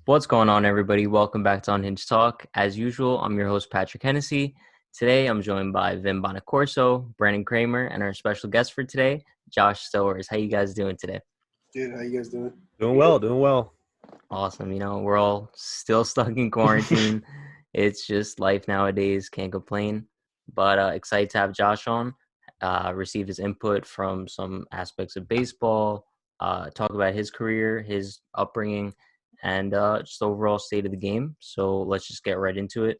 What's going on, everybody? Welcome back to Unhinged Talk. As usual, I'm your host, Patrick Hennessy. Today, I'm joined by Vin Bonaccorso, Brandon Kramer, and our special guest for today, Josh Stowers. How you guys doing today? Good. How you guys doing? Doing well, doing well. Awesome. We're all still stuck in quarantine. It's just life nowadays. Can't complain. But excited to have Josh on, receive his input from some aspects of baseball, talk about his career, his upbringing, and just overall state of the game. So let's just get right into it.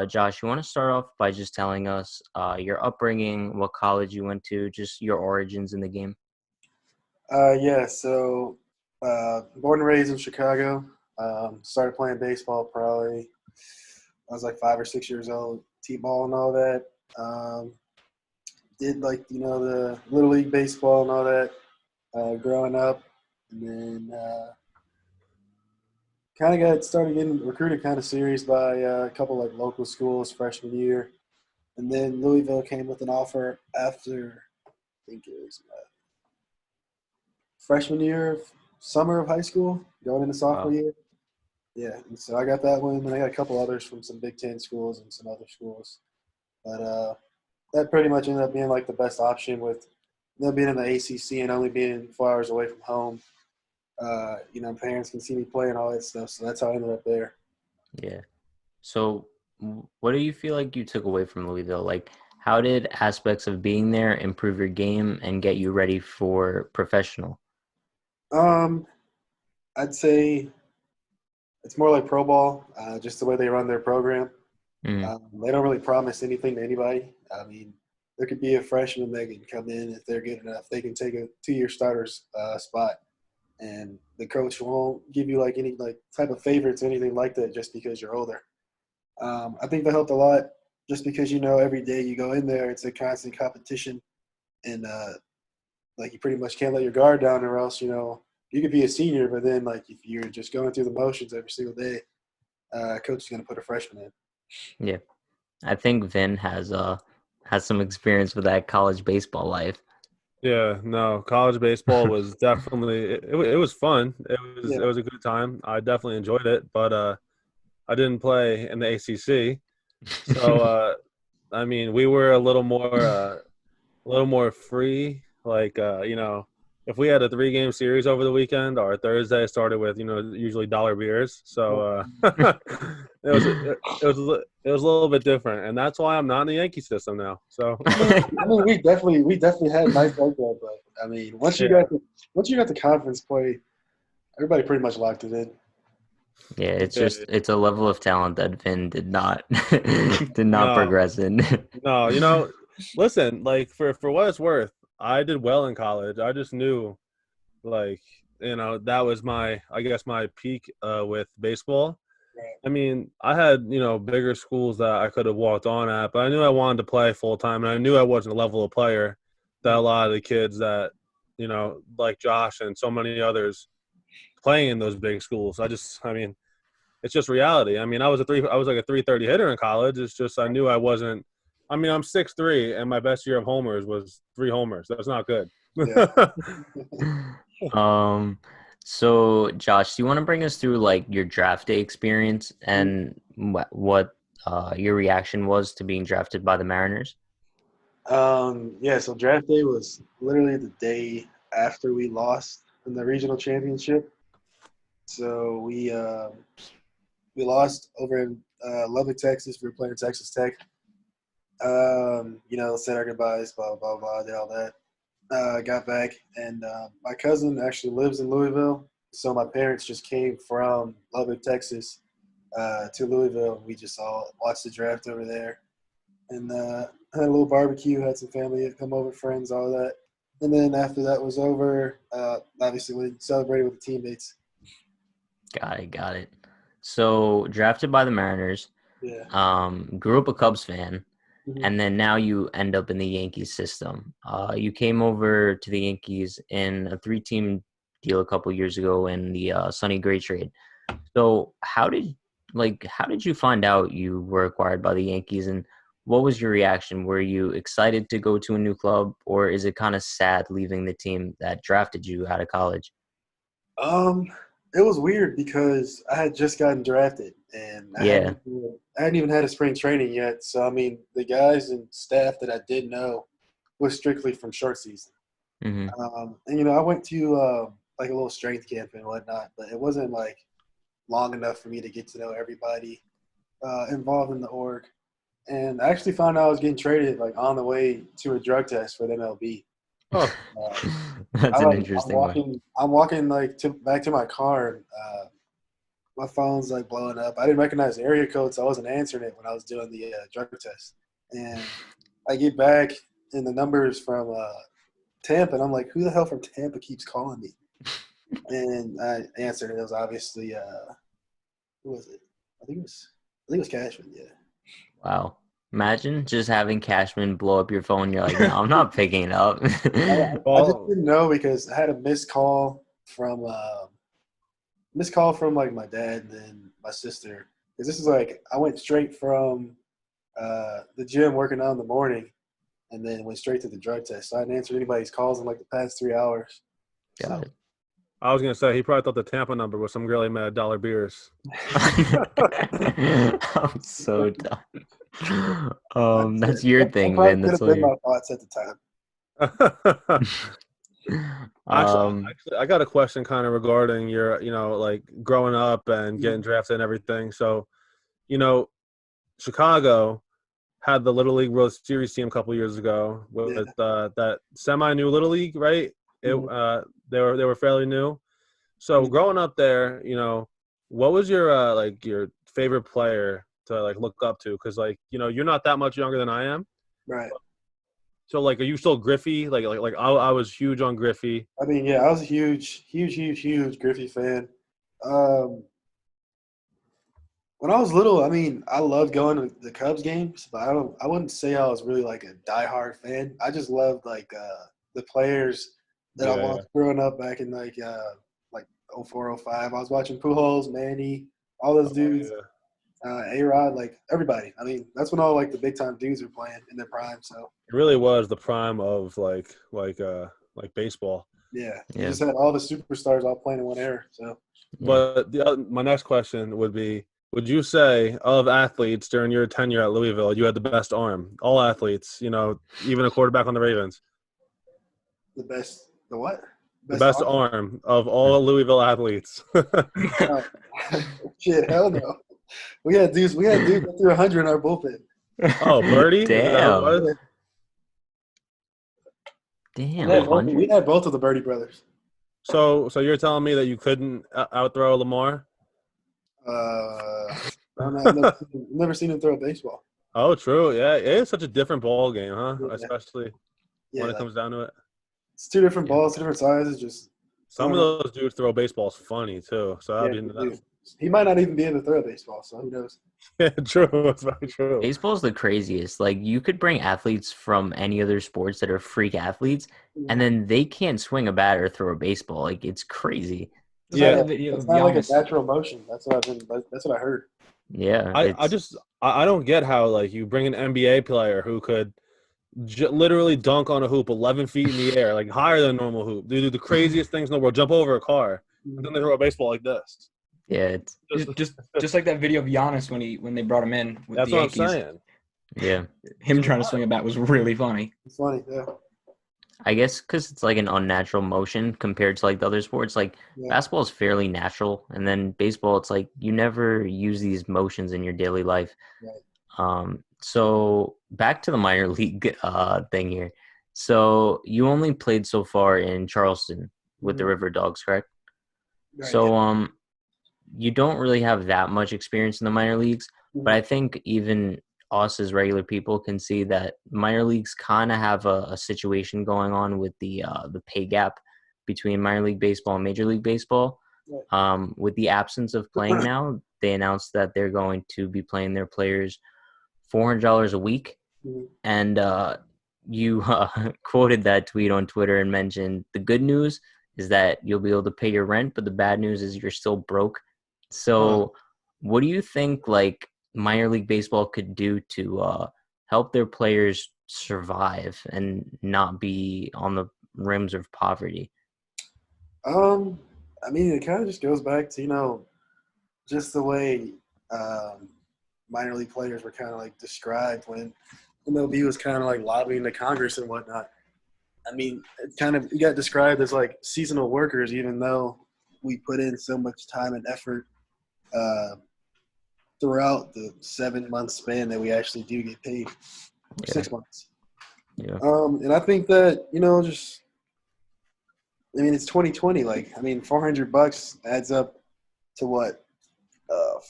Josh, you want to start off by just telling us your upbringing, what college you went to, just your origins in the game? Yeah. Born and raised in Chicago. Started playing baseball probably. I was like 5 or 6 years old. T-ball and all that. Did the little league baseball and all that growing up, and then kind of got started getting recruited kind of serious by a couple like local schools freshman year, and then Louisville came with an offer after I think it was freshman year, summer of high school, going into sophomore Wow. year. Yeah, and so I got that one, and I got a couple others from some Big Ten schools and some other schools. But that pretty much ended up being like the best option with them being in the ACC and only being 4 hours away from home. Parents can see me play and all that stuff, so that's how I ended up there. Yeah. So, what do you feel like you took away from Louisville? Like, how did aspects of being there improve your game and get you ready for professional? Um, I'd say it's more like pro ball, just the way they run their program. Mm, They don't really promise anything to anybody. I mean, there could be a freshman that can come in if they're good enough. They can take a 2-year starter's spot, and the coach won't give you like any like type of favorites or anything like that just because you're older. I think that helped a lot, just because every day you go in there, it's a constant competition, and like you pretty much can't let your guard down, or else you could be a senior, but then like if you're just going through the motions every single day, coach is going to put a freshman in. yeah. I think Vin has some experience with that college baseball life. Yeah, no, college baseball was definitely it was fun. It Yeah. was a good time. I definitely enjoyed it, but I didn't play in the ACC. So I mean, we were a little more free. Like if we had a 3 game series over the weekend, our Thursday started with usually dollar beers. So it was a little bit different, and that's why I'm not in the Yankee system now. So I mean, we definitely had nights like that, but I mean, yeah. once you got the conference play, everybody pretty much locked it in. Yeah, Yeah, it's a level of talent that Vin did not did not no, progress in. no, listen, like for what it's worth, I did well in college. I just knew, like, that was I guess my peak with baseball. Right. I mean, I had, bigger schools that I could have walked on at, but I knew I wanted to play full time, and I knew I wasn't a level of player that a lot of the kids that, like Josh and so many others playing in those big schools. I mean, it's just reality. I mean, I was like a 330 hitter in college. It's just I knew I wasn't. I mean, I'm 6'3", and my best year of homers was 3 homers. That's not good. Yeah. Um, so Josh, do you want to bring us through like your draft day experience and what your reaction was to being drafted by the Mariners? Yeah, so draft day was literally the day after we lost in the regional championship. So we lost over in Lubbock, Texas. We were playing Texas Tech. Said our goodbyes, blah, blah, blah, did all that. Got back, and my cousin actually lives in Louisville. So my parents just came from Lubbock, Texas to Louisville. We just all watched the draft over there, and had a little barbecue, had some family come over, friends, all that. And then after that was over, obviously we celebrated with the teammates. Got it. So drafted by the Mariners, Yeah. grew up a Cubs fan, Hmm. and then now you end up in the Yankees system. You came over to the Yankees in a 3-team deal a couple years ago in the Sonny Gray trade. So how did you find out you were acquired by the Yankees, and what was your reaction? Were you excited to go to a new club, or is it kind of sad leaving the team that drafted you out of college? Um, It was weird because I had just gotten drafted and Yeah. I hadn't even had a spring training yet. So I mean, the guys and staff that I did know was strictly from short season. Hmm. And I went to like a little strength camp and whatnot, but it wasn't like long enough for me to get to know everybody involved in the org. And I actually found out I was getting traded like on the way to a drug test for the MLB. Oh, Uh, That's an interesting one. I'm walking like back to my car. And, my phone's like blowing up. I didn't recognize the area code, so I wasn't answering it when I was doing the drug test. And I get back, and the numbers from Tampa, and I'm like, who the hell from Tampa keeps calling me? And I answered it. It was obviously who was it? I think it was Cashman. Yeah. Wow. Imagine just having Cashman blow up your phone. You're like, no, I'm not picking it up. I just didn't know because I had a missed call from like my dad and then my sister. Because this is like I went straight from the gym working out in the morning, and then went straight to the drug test. So I didn't answer anybody's calls in like the past 3 hours. Got So it. I was gonna say he probably thought the Tampa number was some girl he met at Dollar Beers. I'm so dumb. That's your that thing, probably man. could That's have all been your. my thoughts at the time. Um, Actually, I got a question kind of regarding your, like growing up and getting Mm-hmm. drafted and everything. So, you know, Chicago had the Little League World Series team a couple years ago with Yeah. that semi-new Little League, right? Mhm. They were fairly new. So growing up there, what was your like your favorite player to like look up to? Because like you're not that much younger than I am. Right. So like, are you still Griffey? Like I was huge on Griffey. I mean, yeah, I was a huge Griffey fan. Um, when I was little, I mean, I loved going to the Cubs games, but I wouldn't say I was really like a diehard fan. I just loved like the players that I Yeah. watched growing up back in like 04, 05. I was watching Pujols, Manny, all those Oh, dudes, yeah. A-Rod, like everybody. I mean, that's when all like the big time dudes were playing in their prime. So It really was the prime of like baseball. yeah, you yeah. just had all the superstars all playing in one era. So Yeah. But my next question would be: would you say of athletes during your tenure at Louisville, you had the best arm? All athletes, even a quarterback on the Ravens, the what? the Best best arm? arm of all Louisville athletes. Oh, shit, hell no. We had dudes that threw 100 in our bullpen. Oh, Birdie? Is that who it Damn. was? Yeah. Damn. 100. We had both of the Birdie brothers. So you're telling me that you couldn't outthrow Lamar? I don't know. I've never seen him throw a baseball. Oh, true. Yeah, it is such a different ball game, huh? Yeah, Especially yeah, when it like comes down to it. it's two different Yeah. balls, two different sizes. Just Some of those dudes throw baseballs funny too. So yeah, that'd be dude. He might not even be able to throw a baseball, so who knows? yeah, true. That's very true. Baseball's the craziest. Like you could bring athletes from any other sports that are freak athletes, and then they can't swing a bat or throw a baseball. Like it's crazy. Just like Yeah, the video It's of not like a Giannis. natural motion. That's what I heard. Yeah. I don't get how like you bring an NBA player who could literally dunk on a hoop 11 feet in the air, like higher than a normal hoop. They do the craziest things in the world, jump over a car, and then they throw a baseball like this. Yeah. It's Just like that video of Giannis when they brought him in with That's the what Yankees. I'm saying. yeah. Him trying to swing a bat was really funny. It's funny, yeah. I guess because it's like an unnatural motion compared to like the other sports. Like Yeah. basketball is fairly natural, and then baseball, it's like you never use these motions in your daily life. Right. So back to the minor league thing here. So you only played so far in Charleston with the Mhm. River Dogs, correct? Right, So yeah. you don't really have that much experience in the minor leagues, but I think even us as regular people can see that minor leagues kind of have a situation going on with the pay gap between minor league baseball and major league baseball. Right. With the absence of playing now, they announced that they're going to be playing their players $400 a week. Mhm. And you quoted that tweet on Twitter and mentioned the good news is that you'll be able to pay your rent, but the bad news is you're still broke. So what do you think like minor league baseball could do to help their players survive and not be on the rims of poverty? Um, I mean, it kind of just goes back to, just the way minor league players were kind of like described when MLB was kind of like lobbying the Congress and whatnot. I mean, it got described as like seasonal workers, even though we put in so much time and effort throughout the 7-month span that we actually do get paid. 6 months. Yeah. And I think that, it's 2020. Like, $400 adds up to what?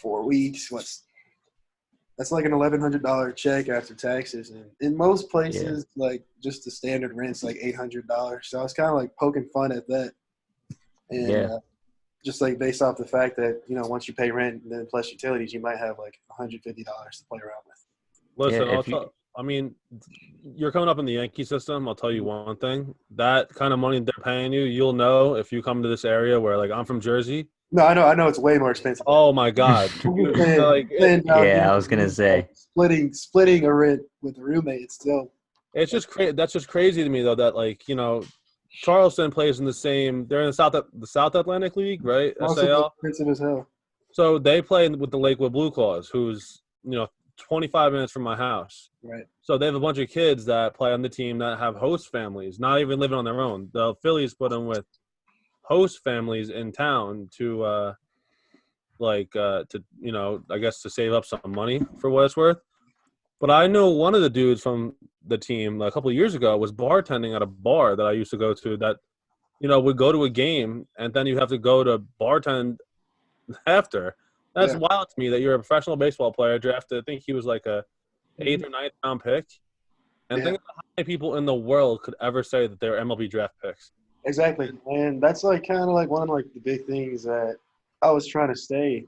4 weeks. That's like an $1,100 check after taxes. And in most places, like just the standard rent's like $800. So I was kind of like poking fun at that. And just like based off the fact that, once you pay rent and then plus utilities, you might have like $150 to play around with. Listen, you're coming up in the Yankee system. I'll tell you one thing. That kind of money they're paying you, you'll know if you come to this area where, like, I'm from Jersey. No, I know it's way more expensive. Oh, my God. I was going to say. Splitting a rent with a roommate, it's still. It's just that's just crazy to me, though, that, like, Charleston plays in they're in the South Atlantic League, right? SAL. Expensive as hell. So they play with the Lakewood Blue Claws, who's, 25 minutes from my house. Right. So they have a bunch of kids that play on the team that have host families, not even living on their own. The Phillies put them with host families in town to, I guess to save up some money for what it's worth. But I know one of the dudes from the team a couple of years ago was bartending at a bar that I used to go to that, would go to a game and then you have to go to bartend after. That's wild to me that you're a professional baseball player drafted. I think he was like a 8th or 9th round pick. And think about how many people in the world could ever say that they're MLB draft picks. Exactly. And that's like kind of like one of like the big things that I was trying to say,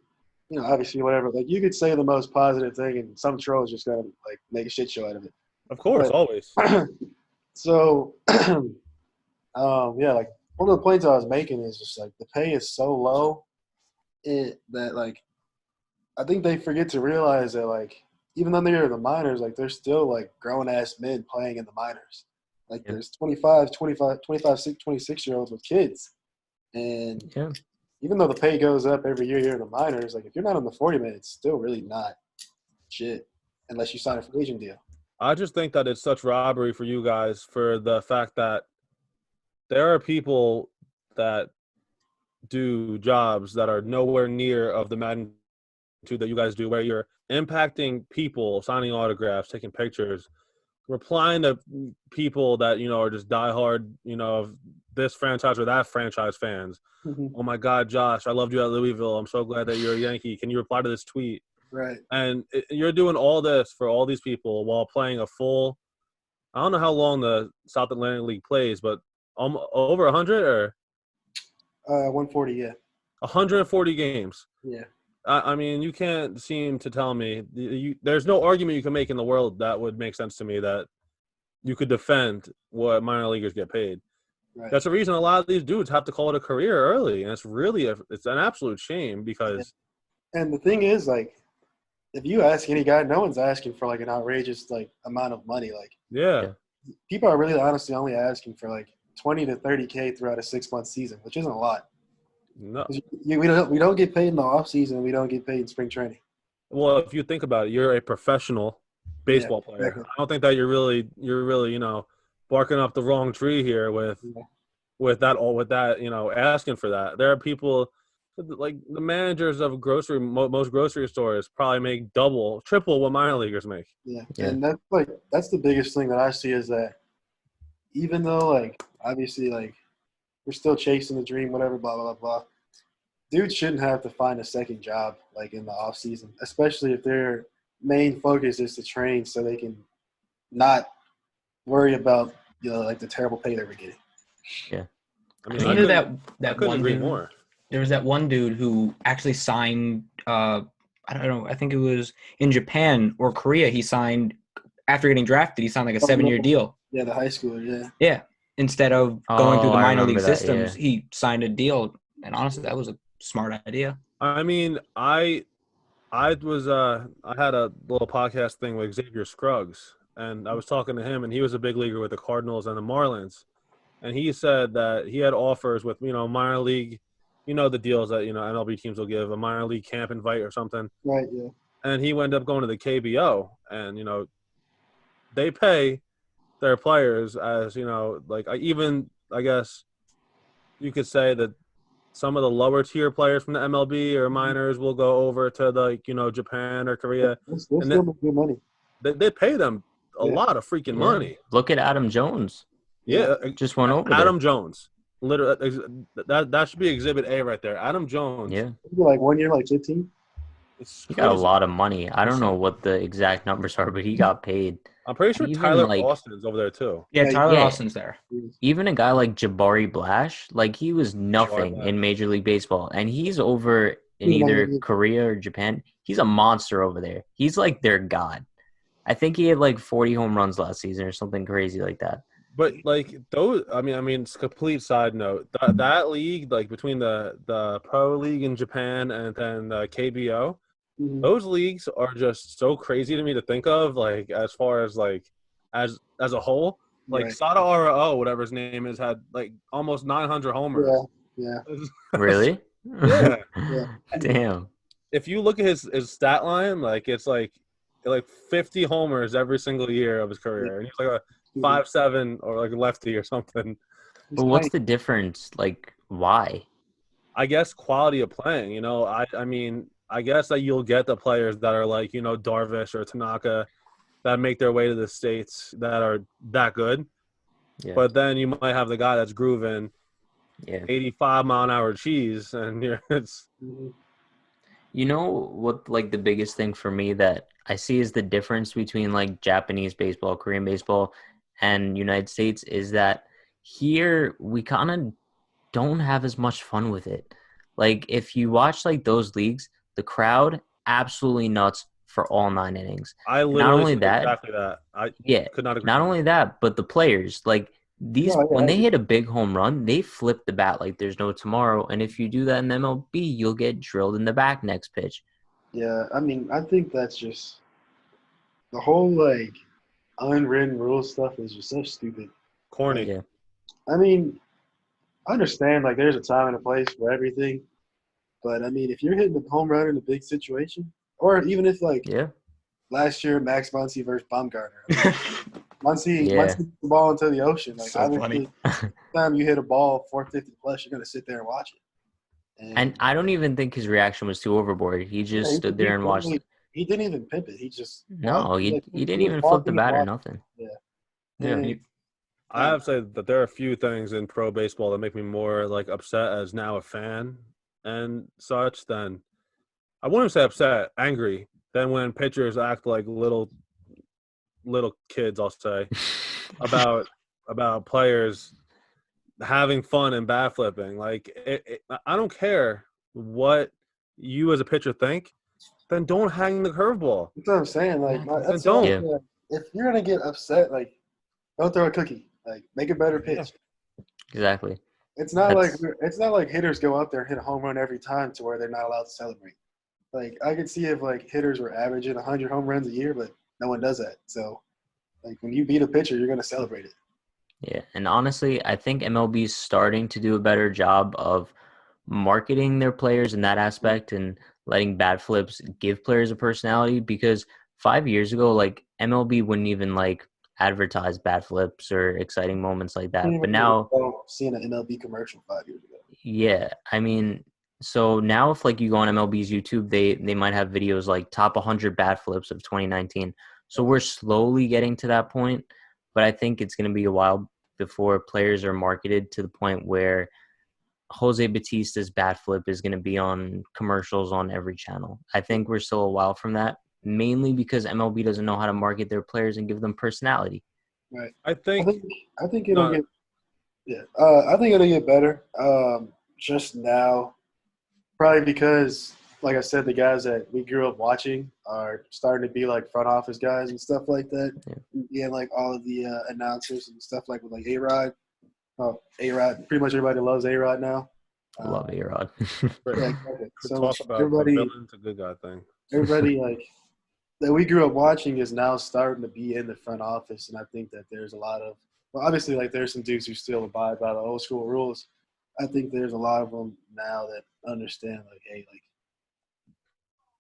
obviously whatever. Like you could say the most positive thing and some trolls just gotta like make a shit show out of it. Of course, always. So like one of the points I was making is just like the pay is so low that like I think they forget to realize that like even though they're the minors, like they're still like grown ass men playing in the minors. Like there's 26-year-olds with kids. And even though the pay goes up every year in the minors, like if you're not on the 40 man, it's still really not shit unless you sign a free agent deal. I just think that it's such robbery for you guys for the fact that there are people that do jobs that are nowhere near of the magnitude that you guys do, where you're impacting people, signing autographs, taking pictures, replying to people that are just diehard of this franchise or that franchise fans. Oh my God, Josh, I loved you at Louisville, I'm so glad that you're a Yankee, can you reply to this tweet? Right. And you're doing all this for all these people while playing a full, I don't know how long the South Atlantic League plays, but over 100 or 140, yeah. 140 games. Yeah. I mean, you can't seem to tell me there's no argument you can make in the world that would make sense to me that you could defend what minor leaguers get paid. Right. That's the reason a lot of these dudes have to call it a career early, and it's really it's an absolute shame because. And the thing is, like, if you ask any guy, no one's asking for like an outrageous like amount of money. Like, people are really honestly only asking for like 20 to 30K throughout a 6-month season, which isn't a lot. No, we don't get paid in the off season. We don't get paid in spring training. Well, if you think about it, you're a professional baseball player. Exactly. I don't think that you're really barking up the wrong tree here with that asking for that. There are people like the managers of most grocery stores probably make double, triple what minor leaguers make. Yeah. And that's the biggest thing that I see is that even though like obviously like we're still chasing the dream, whatever, blah, blah, blah. Dudes shouldn't have to find a second job, like, in the off season, especially if their main focus is to train so they can not worry about, like, the terrible pay they were getting. Yeah. I mean, that one agree dude, more. There was that one dude who actually signed, I don't know, I think it was in Japan or Korea, he signed, after getting drafted, he signed, like, a 7-year deal. Yeah, the high schooler, yeah. Yeah. Instead of going through the minor league systems, yeah. he signed a deal, and honestly, that was a smart idea. I mean, I had a little podcast thing with Xavier Scruggs, and I was talking to him, and he was a big leaguer with the Cardinals and the Marlins, and he said that he had offers with minor league the deals that MLB teams will give a minor league camp invite or something. Right. Yeah. And he ended up going to the KBO, and they pay their players as I guess you could say that some of the lower tier players from the MLB or minors will go over to Japan or Korea, They're and still making good money. they pay them a Yeah. lot of freaking money. Look at Adam Jones. Yeah, Just went over Adam there. Jones. Literally, that should be Exhibit A right there. Adam Jones. Yeah, Like 1 year, like 15. It's he got a crazy. lot of money. I don't know what the exact numbers are, but he got paid. I'm pretty sure Even, Tyler like- Austin's over there too. Yeah, Tyler Yeah. Austin's there. Even a guy like Jabari Blash, like he was nothing Blash. in Major League Baseball, and he's over in Yeah, either yeah. Korea or Japan. He's a monster over there. He's like their god. I think he had like 40 home runs last season or something crazy like that. But like those, I mean, it's a complete side note. That league, like between the pro league in Japan and then the KBO, Mhm. those leagues are just so crazy to me to think of. Like as far as like as a whole, like Right. Sada RO, whatever his name is, had like almost 900 homers. Yeah. Really? Yeah. Yeah. Damn. If you look at his stat line, like it's like 50 homers every single year of his career, and he's like a 5'7" or like a lefty or something. But what's the difference? Like, why? I guess quality of playing. I mean, I guess that you'll get the players that are like Darvish or Tanaka that make their way to the States that are that good. Yeah. But then you might have the guy that's grooving 85-mile-an-hour cheese, and it's. Mhm. You know what, like, the biggest thing for me that I see is the difference between, like, Japanese baseball, Korean baseball, and United States is that here we kind of don't have as much fun with it. Like, if you watch, like, those leagues, the crowd absolutely nuts for all 9 innings. I literally Not only said that, exactly that. I yeah, could not agree. not only that, but the players, like, these, No, yeah, when I they agree. hit a big home run, they flip the bat like there's no tomorrow. And if you do that in MLB, you'll get drilled in the back next pitch. Yeah. I mean, I think that's just the whole like unwritten rule stuff is just so stupid. Corny. Yeah. I mean, I understand like there's a time and a place for everything, but I mean, if you're hitting a home run in a big situation, or even if like Yeah. last year Max Muncy versus Baumgartner, I mean, Muncy Yeah. hit the ball into the ocean. Like So obviously, funny. time you hit a ball 450 plus, you're gonna sit there and watch it. And I don't even think his reaction was too overboard. He just Yeah, stood there and watched it. He didn't even pimp it. He just No, walked, he like, didn't was even flip the walking bat or and nothing. Yeah. Yeah. And- I have to say that there are a few things in pro baseball that make me more like upset as now a fan and such than I wouldn't say upset, angry than when pitchers act like little kids, I'll say, about players having fun and bat flipping. Like I don't care what you as a pitcher think, then don't hang the curveball. That's what I'm saying. Like, that's don't. all. Yeah. If you're gonna get upset, like, don't throw a cookie. Like, make a better pitch. Exactly. It's not That's- like hitters go out there and hit a home run every time to where they're not allowed to celebrate. Like, I could see if like hitters were averaging 100 home runs a year, but no one does that. So, like, when you beat a pitcher, you're gonna celebrate it. Yeah. And honestly, I think MLB is starting to do a better job of marketing their players in that aspect and letting bat flips give players a personality, because 5 years ago, like, MLB wouldn't even like advertise bat flips or exciting moments like that. But now, seeing an MLB commercial 5 years ago. yeah, I mean, so now if like you go on MLB's YouTube, they might have videos like top 100 bat flips of 2019. So we're slowly getting to that point, but I think it's going to be a while before players are marketed to the point where Jose Batista's bat flip is going to be on commercials on every channel. I think we're still a while from that, mainly because MLB doesn't know how to market their players and give them personality. Right. I I think think it'll get. Yeah. I think it'll get better. Just now, probably because, like I said, the guys that we grew up watching are starting to be like front office guys and stuff like that. Yeah, like all of the announcers and stuff like with like A-Rod. Oh, A-Rod. Pretty much everybody loves A-Rod now. I love A-Rod. Yeah, exactly. to So talk about everybody, the villain to good guy thing. everybody like that we grew up watching is now starting to be in the front office, and I think that there's a lot of, well, obviously, like there's some dudes who still abide by the old school rules, I think there's a lot of them now that understand, like, hey, like,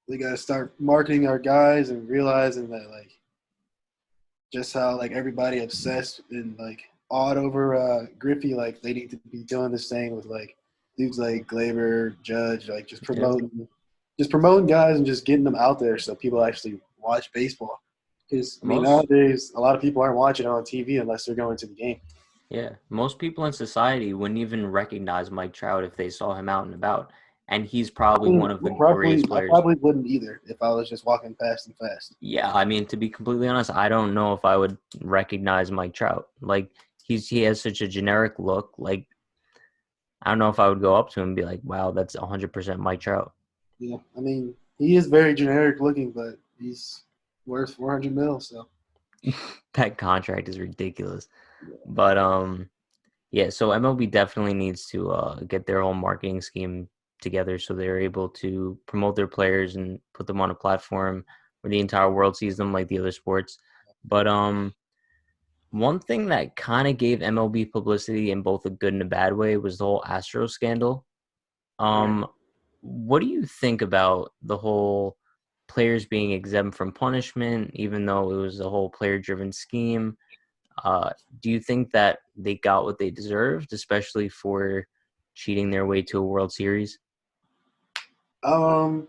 we got to start marketing our guys and realizing that, like, just how, like, everybody obsessed and, like, awed over Griffey, like, they need to be doing the same with, like, dudes like Glaber, Judge, like, just promoting guys and just getting them out there so people actually watch baseball. Because, I mean, Most nowadays, a lot of people aren't watching it on TV unless they're going to the game. most people in society wouldn't even recognize Mike Trout if they saw him out and about, and he's probably one of the greatest I players. probably wouldn't either if I was just walking past and fast. Yeah, I mean, to be completely honest, I don't know if I would recognize Mike Trout. Like he has such a generic look. Like I don't know if I would go up to him and be like, "Wow, that's 100% Mike Trout." Yeah, I mean, he is very generic looking, but he's worth 400 mil. So That contract is ridiculous. But yeah, so MLB definitely needs to get their whole marketing scheme together so they're able to promote their players and put them on a platform where the entire world sees them like the other sports. But one thing that kind of gave MLB publicity in both a good and a bad way was the whole Astros scandal. Um, what do you think about the whole players being exempt from punishment, even though it was a whole player-driven scheme? Do you think that they got what they deserved, especially for cheating their way to a World Series? um,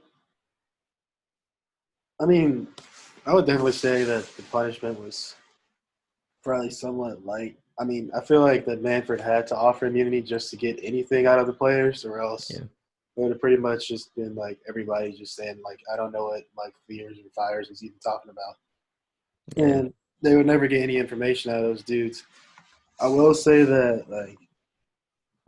I mean, I would definitely say that the punishment was probably somewhat light. I mean, I feel like that Manfred had to offer immunity just to get anything out of the players, or else Yeah, it would have pretty much just been like everybody just saying, like, I don't know what like fears or fires is even talking about, yeah, and they would never get any information out of those dudes. I will say that, like,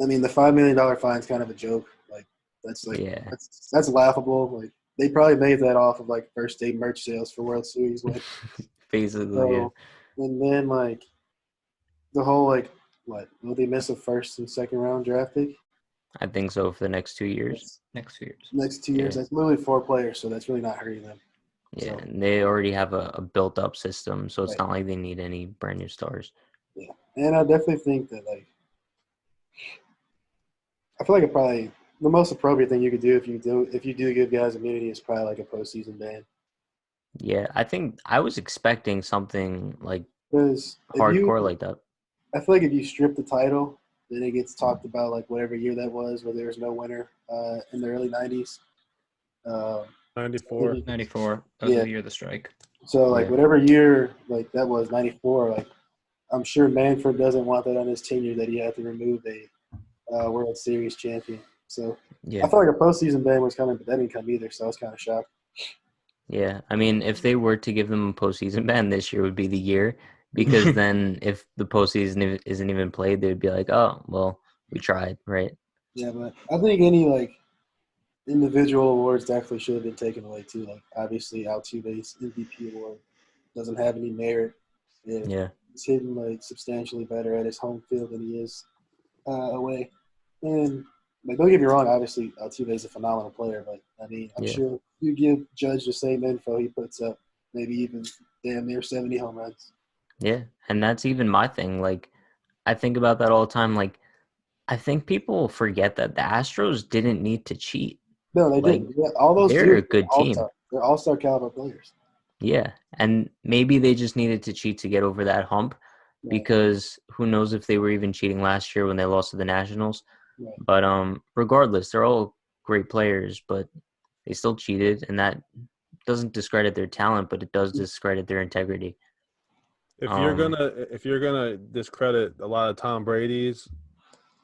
I mean, the $5 million fine is kind of a joke. Like yeah. that's laughable. Like, they probably made that off of like first day merch sales for World Series win. Basically, yeah. So, and then like the whole like what will they miss a first and second round draft pick? I think so for the next 2 years. That's next few years. next 2 years. Yeah, That's literally 4 players, so that's really not hurting them. yeah. So And they already have a built-up system, so it's right, not like they need any brand new stars. yeah, and I definitely think that, like, I feel like it probably the most appropriate thing you could do if you do give guys immunity is probably like a postseason ban. Yeah, I think I was expecting something like Because hardcore like that. I feel like if you strip the title, then it gets talked about like whatever year that was, where there was no winner in the early '90s. Uh, 94. 94. That was Yeah. the year of the strike. So like Yeah. whatever year like that was '94, like I'm sure Manfred doesn't want that on his tenure that he had to remove a World Series champion. So Yeah. I felt like a postseason ban was coming, but that didn't come either. So I was kind of shocked. Yeah, I mean, if they were to give them a postseason ban, this year would be the year because then if the postseason isn't even played, they would be like, "Oh, well, we tried, right?" Yeah, but I think any like individual awards definitely should have been taken away too. Like obviously Altuve's MVP award doesn't have any merit. If Yeah, he's hitting like substantially better at his home field than he is away. And like, don't get me wrong, obviously Altuve is a phenomenal player, but I mean, I'm yeah, sure you give Judge the same info, he puts up maybe even damn near 70 home runs. yeah, and that's even my thing. Like, I think about that all the time. Like, I think people forget that the Astros didn't need to cheat. No, they Like, didn't. Yeah, all those they're a dudes are good all team. star. They're all star caliber players. Yeah, and maybe they just needed to cheat to get over that hump Right, because who knows if they were even cheating last year when they lost to the Nationals. right. But regardless, they're all great players, but they still cheated, and that doesn't discredit their talent, but it does discredit their integrity. Um, If you're gonna discredit a lot of Tom Brady's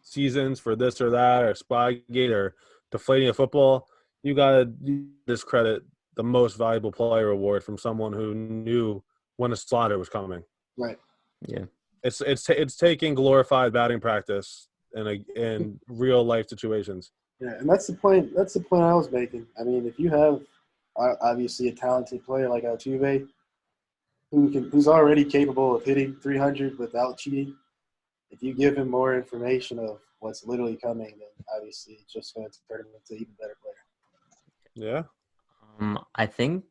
seasons for this or that or Spygate or deflating a football, you gotta discredit the most valuable player award from someone who knew when a slaughter was coming. Right. yeah, It's taking glorified batting practice in real life situations. Yeah, and that's the point. That's the point I was making. I mean, if you have obviously a talented player like Altuve, who's already capable of hitting 300 without cheating, if you give him more information of what's literally coming, then obviously it's just going to turn him into an even better player. Yeah. I think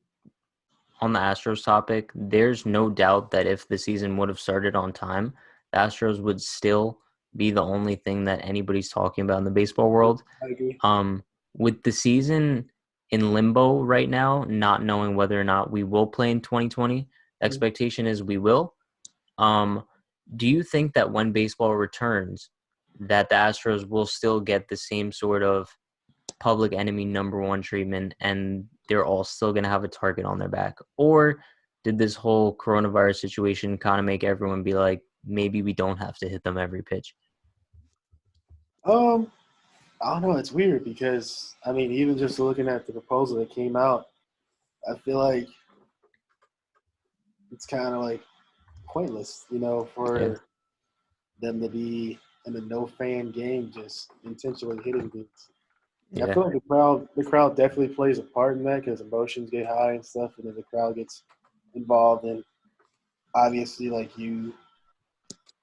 on the Astros topic, there's no doubt that if the season would have started on time, the Astros would still be the only thing that anybody's talking about in the baseball world. I agree. With the season in limbo right now, not knowing whether or not we will play in 2020, expectation is we will. Do you think that when baseball returns, that the Astros will still get the same sort of public enemy number one treatment and they're all still going to have a target on their back? Or did this whole coronavirus situation kind of make everyone be like, maybe we don't have to hit them every pitch? I don't know. It's weird because, I mean, even just looking at the proposal that came out, I feel like it's kind of like pointless, Yeah. for them to be in a no-fan game just intentionally hitting things. And I Yeah. feel like the crowd definitely plays a part in that because emotions get high and stuff, and then the crowd gets involved. And obviously, like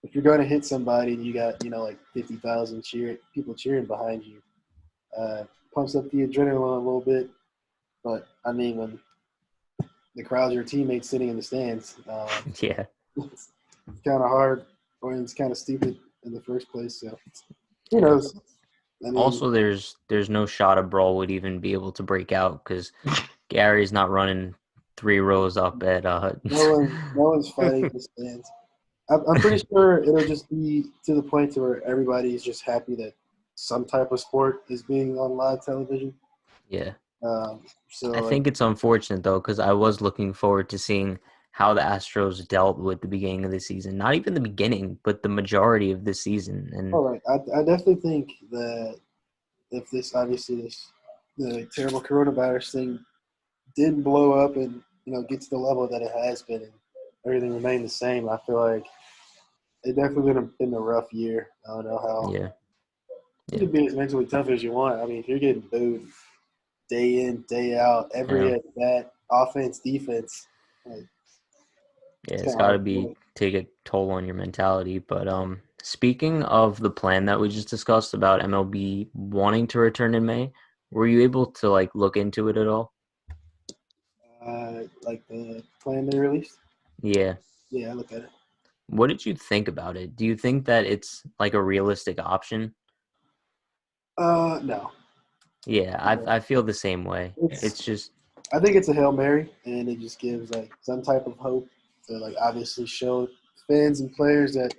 if you're going to hit somebody and you got like 50,000 people cheering behind you, pumps up the adrenaline a little bit. But I mean, when the crowd's your teammates sitting in the stands, Yeah. it's kind of hard, or it's kind of stupid in the first place. So who knows? I mean, Also, there's no shot a brawl would even be able to break out because Gary's not running 3 rows up at no one's fighting in the stands. I'm pretty sure it'll just be to the point to where everybody's just happy that some type of sport is being on live television. Yeah. So I like, think it's unfortunate though because I was looking forward to seeing how the Astros dealt with the beginning of the season. Not even the beginning, but the majority of the season. And all right, I definitely think that if the terrible coronavirus thing didn't blow up and get to the level that it has been and everything remained the same, I feel like it definitely been a rough year. I don't know how. yeah. You Yeah. can be as mentally tough as you want. I mean, if you're getting booed day in, day out, every Yeah. at bat, offense, defense, like, Yeah, it's it's kind of got to hard to be do. take a toll on your mentality. But speaking of the plan that we just discussed about MLB wanting to return in May, were you able to like look into it at all? Like the plan they released. Yeah. Yeah, I look at it. What did you think about it? Do you think that it's like a realistic option? No. Yeah, I feel the same way. It's It's just I think it's a Hail Mary, and it just gives like some type of hope to like obviously show fans and players that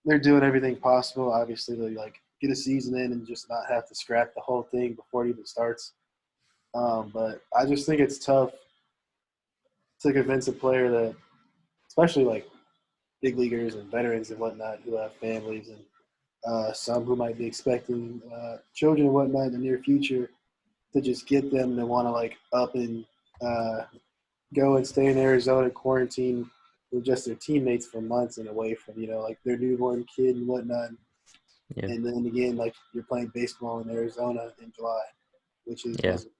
they're doing everything possible. Obviously, to like get a season in and just not have to scrap the whole thing before it even starts. But I just think it's tough to convince a player that, especially like big leaguers and veterans and whatnot, who have families and some who might be expecting children and whatnot in the near future, to just get them to want to like up and uh, go and stay in Arizona quarantine with just their teammates for months and away from like their newborn kid and whatnot. yeah, And then again, like you're playing baseball in Arizona in July, which is yeah, miserable.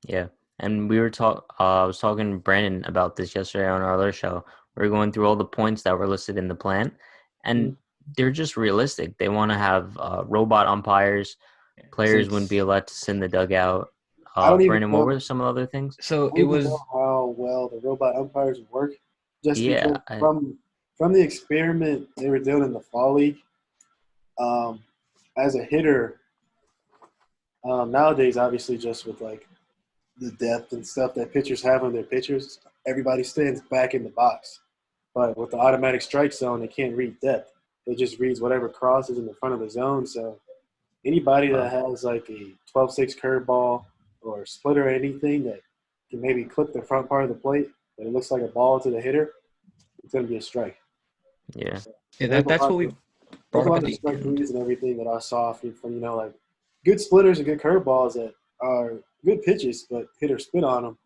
yeah. And we were I was talking to Brandon about this yesterday on our other show. We were going through all the points that were listed in the plan, and they're just realistic. They want to have robot umpires. Players wouldn't be allowed to sit in the dugout. I don't even Brandon, what know. were some of the other things? So I it don't even know was how well the robot umpires work, just Yeah, because from the experiment they were doing in the fall league. Um, as a hitter, nowadays, obviously, just with like the depth and stuff that pitchers have on their pitchers, everybody stands back in the box. But with the automatic strike zone, it can't read depth. It just reads whatever crosses in the front of the zone. So anybody that has like a 12-6 curveball or splitter or anything that can maybe clip the front part of the plate, but it looks like a ball to the hitter, it's going to be a strike. yeah, yeah, There's a that's lot what we of, there's brought a up lot at of the strike end. threes and everything that I saw from like good splitters and good curveballs that are good pitches, but hitters spit on them.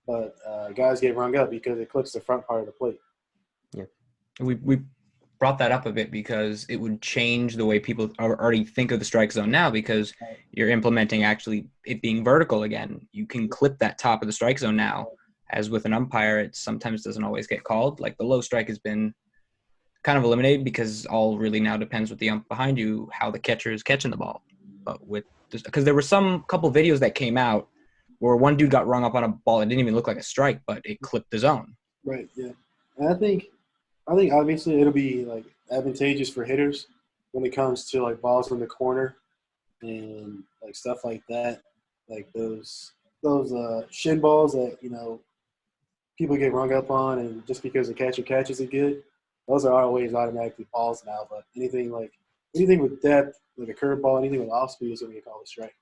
But guys get rung up because it clips the front part of the plate. yeah, We brought that up a bit because it would change the way people already think of the strike zone now, because you're implementing actually it being vertical again. You can clip that top of the strike zone now. As with an umpire, it sometimes doesn't always get called. Like the low strike has been kind of eliminated because all really now depends with the ump behind you how the catcher is catching the ball. But because there were some couple videos that came out where one dude got rung up on a ball that didn't even look like a strike, but it clipped the zone. Right. Yeah. And I think obviously it'll be like advantageous for hitters when it comes to like balls in the corner and like stuff like that, like those shin balls that people get rung up on, and just because the catcher catches it good, those are always automatically balls now. But anything with depth, like a curveball, anything with off speed is what we call a strike.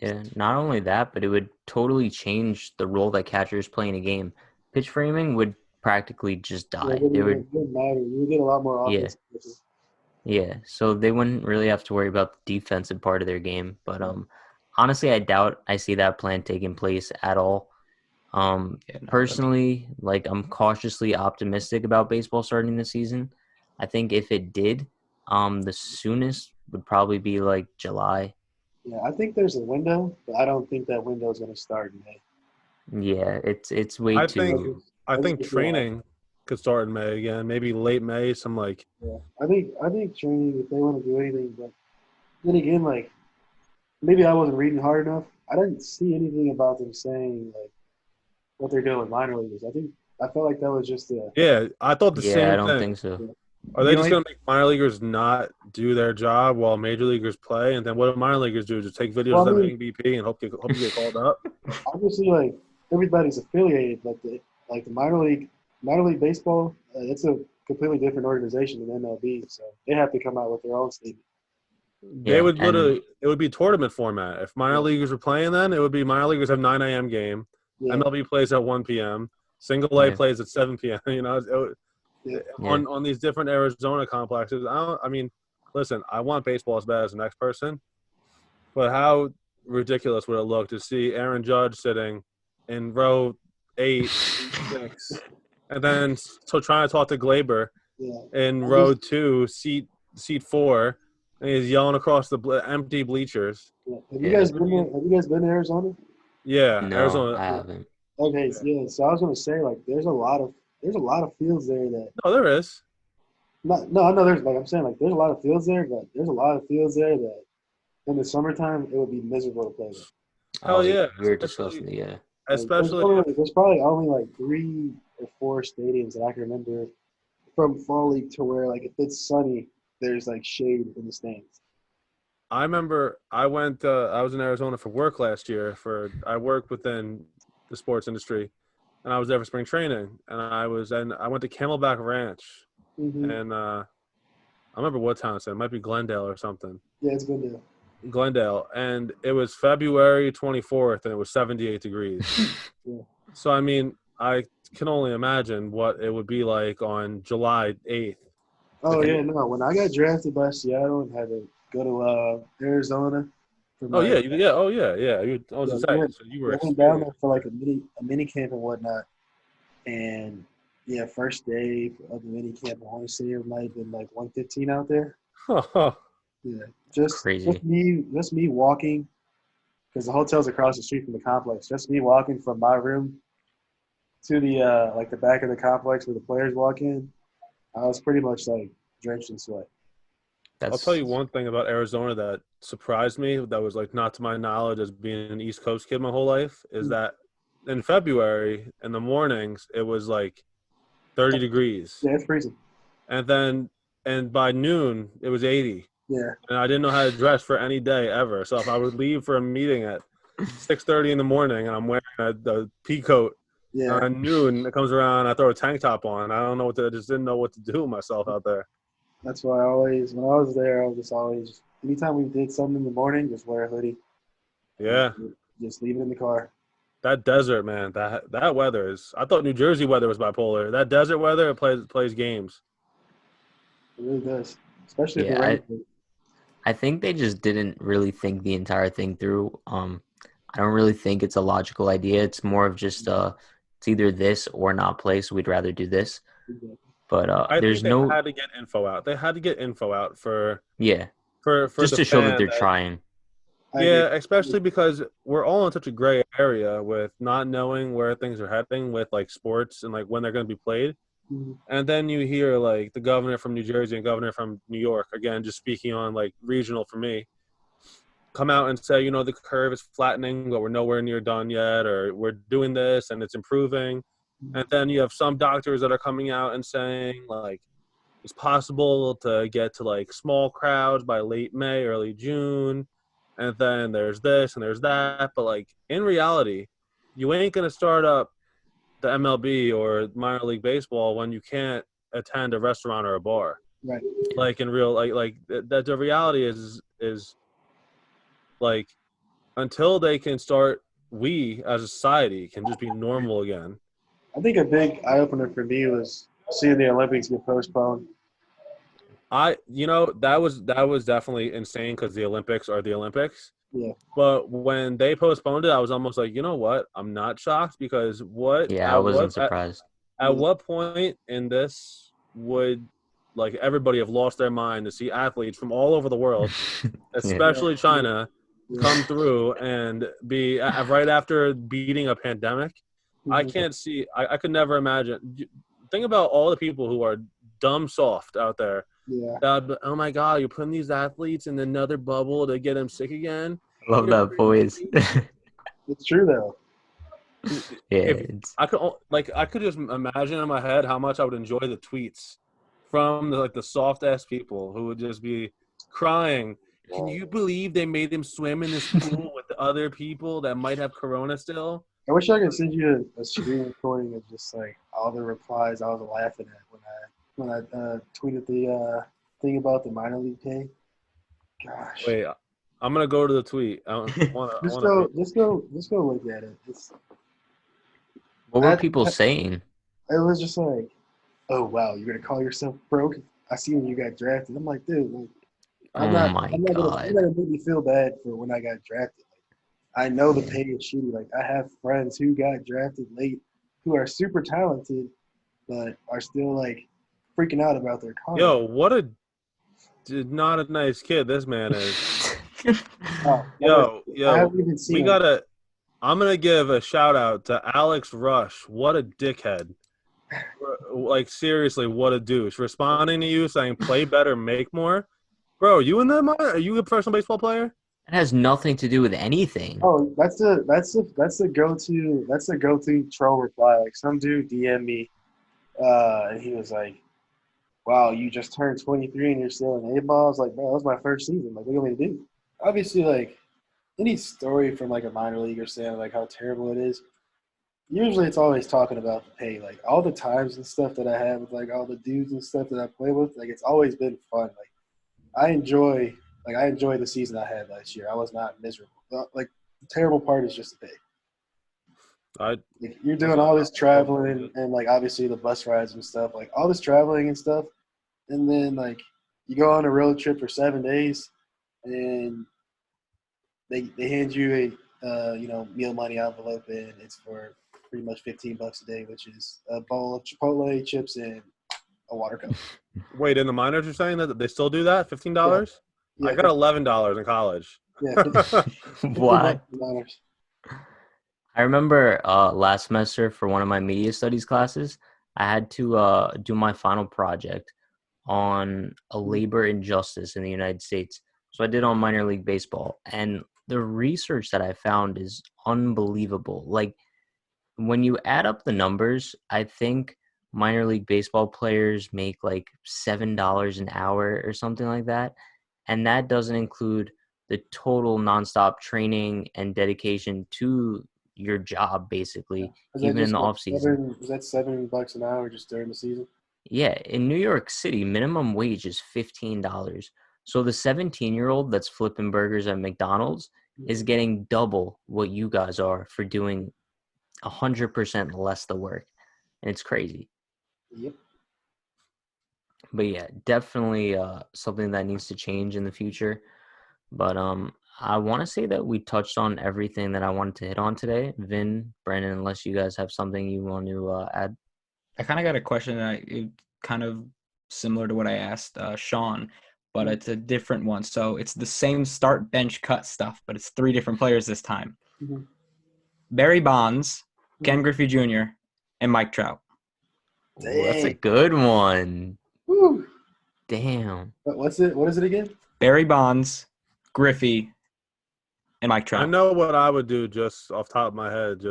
Yeah, not only that, but it would totally change the role that catchers play in a game. Pitch framing would practically just Yeah, die. It would, it wouldn't matter. You would get a lot more yeah, offense. yeah. So they wouldn't really have to worry about the defensive part of their game. But honestly, I doubt I see that plan taking place at all. Yeah, no, Personally, like I'm cautiously optimistic about baseball starting this season. I think if it did, the soonest would probably be like July. Yeah, I think there's a window, but I don't think that window is going to start in May. Yeah, it's way I too. think I think training could start in May again, maybe late May. Some like Yeah, I think training, if they want to do anything, but then again, like maybe I wasn't reading hard enough. I didn't see anything about them saying like what they're doing with minor leaguers. I felt like that was just a yeah. I thought the Yeah, I same don't thing. think so. Are they The just only- going to make minor leaguers not do their job while major leaguers play? And then what do minor leaguers do? Just take videos Well, of I them mean- hitting BP and hope you get called up? obviously like everybody's affiliated, but the minor league baseball, it's a completely different organization than MLB, so they have to come out with their own statement. They Yeah, would and literally – it would be tournament format. If minor Yeah. leaguers were playing then, it would be minor leaguers have 9 a.m. game. Yeah, MLB plays at 1 p.m. Single A Yeah. plays at 7 p.m. Yeah. On these different Arizona complexes. Listen, I want baseball as bad as the next person, but how ridiculous would it look to see Aaron Judge sitting in row 8, 6, and then trying to talk to Glaber yeah. in I'm row just- 2, seat 4, and he's yelling across the empty bleachers. Yeah. Have Yeah. you guys been there? Have you guys been to Arizona? Yeah, no, Arizona. I haven't. Okay, yeah. So I was gonna say like there's a lot of fields there that No, there is. no, I know there's like I'm saying like there's a lot of fields there, but there's a lot of fields there that in the summertime it would be miserable to play with. Hell yeah, We were especially- discussing yeah. Like, Especially there's probably only like 3 or 4 stadiums that I can remember from fall league to where like if it's sunny, there's like shade in the stands. I remember I was in Arizona for work last year. I worked within the sports industry, and I was there for spring training. And I went to Camelback Ranch, Mm-hmm. and I remember what town it said. It might be Glendale or something. Yeah, it's good deal. Glendale, and it was February 24th, and it was 78 degrees. Yeah. So I mean, I can only imagine what it would be like on July 8th. Oh Okay. yeah, no. When I got drafted by Seattle and had to go to Arizona. For Oh my, yeah, yeah. I was Yeah, saying, yeah. so you were I went down there for like a mini camp and whatnot, and yeah, first day of the mini camp, I want to say it might have been like 115 out there. Yeah, just Crazy. just me walking, because the hotel's across the street from the complex. Just me walking from my room to the like the back of the complex where the players walk in. I was pretty much like drenched in sweat. That's, I'll tell you one thing about Arizona that surprised me, that was like not to my knowledge as being an East Coast kid my whole life, is that in February in the mornings it was like 30 degrees, Yeah, it's freezing. and by noon it was 80, Yeah, and I didn't know how to dress for any day ever. So if I would leave for a meeting at 6:30 in the morning and I'm wearing the pea coat, yeah. at noon it comes around, I throw a tank top on. I don't know I just didn't know what to do with myself out there. That's why when I was there, I was just always, anytime we did something in the morning, just wear a hoodie. Yeah. Just leave it in the car. That desert, man, that weather is. I thought New Jersey weather was bipolar. That desert weather, it plays games. It really does. Especially if Yeah, it rains. I think they just didn't really think the entire thing through. I don't really think it's a logical idea. It's more of just it's either this or not play, so we'd rather do this. But I there's think they no had to get info out. They had to get info out for just the to show that fan they're trying. Yeah, especially because we're all in such a gray area with not knowing where things are heading with like sports and like when they're going to be played. Mhm. And then you hear like the governor from New Jersey and governor from New York, again, just speaking on like regional for me, come out and say, the curve is flattening, but we're nowhere near done yet, or we're doing this and it's improving. And then you have some doctors that are coming out and saying like, it's possible to get to like small crowds by late May, early June, and then there's this and there's that. But like in reality, you ain't gonna start up the MLB or minor league baseball when you can't attend a restaurant or a bar. Right. Like in real, like that. The reality is like until they can start, we as a society can just be normal again. I think a big eye opener for me was seeing the Olympics get postponed. That was definitely insane because the Olympics are the Olympics. Yeah. But when they postponed it, I was almost like, you know what? I'm not shocked because Yeah, I wasn't surprised. at what point in this would like everybody have lost their mind to see athletes from all over the world, especially China, come through and be right after beating a pandemic? I can't see. I could never imagine. Think about all the people who are dumb soft out there. Yeah. Oh my God, you're putting these athletes in another bubble to get them sick again. Love that voice. It's true though. Yeah, I could just imagine in my head how much I would enjoy the tweets from the soft ass people who would just be crying. Can you believe they made him swim in this pool with other people that might have corona still? I wish I could send you a screen recording of just like all the replies I was laughing at when I tweeted the thing about the minor league pay. Gosh. Wait, I'm gonna go to the tweet. Just go look at it. what were people saying? It was just like, oh wow, you're gonna call yourself broke? I see when you got drafted. I'm like, dude, like, I'm not gonna make me feel bad for when I got drafted. Like, I know the pay is shitty. Like I have friends who got drafted late who are super talented, but are still like freaking out about their contract. Not a nice kid this man is. I'm gonna give a shout out to Alex Rush. What a dickhead. Like seriously, what a douche. Responding to you saying play better, make more. Bro, are you a professional baseball player? It has nothing to do with anything. Oh, that's the go-to troll reply. Like some dude DM me, and he was like, "Wow, you just turned 23 and you're still in A-ball." I was like, "Bro, that was my first season. Like, what do you want me to do?" Obviously, like any story from like a minor leaguer saying like how terrible it is. Usually, it's always talking about the pay. Like all the times and stuff that I have with like all the dudes and stuff that I play with. Like it's always been fun. Like I enjoy the season I had last year. I was not miserable. Like the terrible part is just the pay. Like, you're doing all this traveling and like obviously the bus rides and stuff. Like all this traveling and stuff, and then like you go on a road trip for 7 days, and they hand you a meal money envelope, and it's for pretty much $15 a day, which is a bowl of Chipotle chips and a water cup. Wait, in the minors you're saying that they still do that? $15? Yeah, I got $11 in college. Yeah. What? I remember last semester for one of my media studies classes, I had to do my final project on a labor injustice in the United States. So I did on minor league baseball, and the research that I found is unbelievable. Like when you add up the numbers, I think minor league baseball players make like $7 an hour or something like that. And that doesn't include the total nonstop training and dedication to your job, basically, even in the off season. Is that $7 an hour just during the season? Yeah, in New York City, minimum wage is $15. So the 17-year-old that's flipping burgers at McDonald's is getting double what you guys are for doing 100% less the work. And it's crazy. Yep. But yeah, definitely something that needs to change in the future. But I want to say that we touched on everything that I wanted to hit on today. Vin, Brandon, unless you guys have something you want to add. I kind of got a question that kind of similar to what I asked Sean, but it's a different one. So it's the same start, bench, cut stuff, but it's 3 different players this time. Mm-hmm. Barry Bonds, Ken Griffey Jr., and Mike Trout. Ooh, that's a good one. Woo. Damn. What is it again? Barry Bonds, Griffey, and Mike Trout. I know what I would do just off top of my head.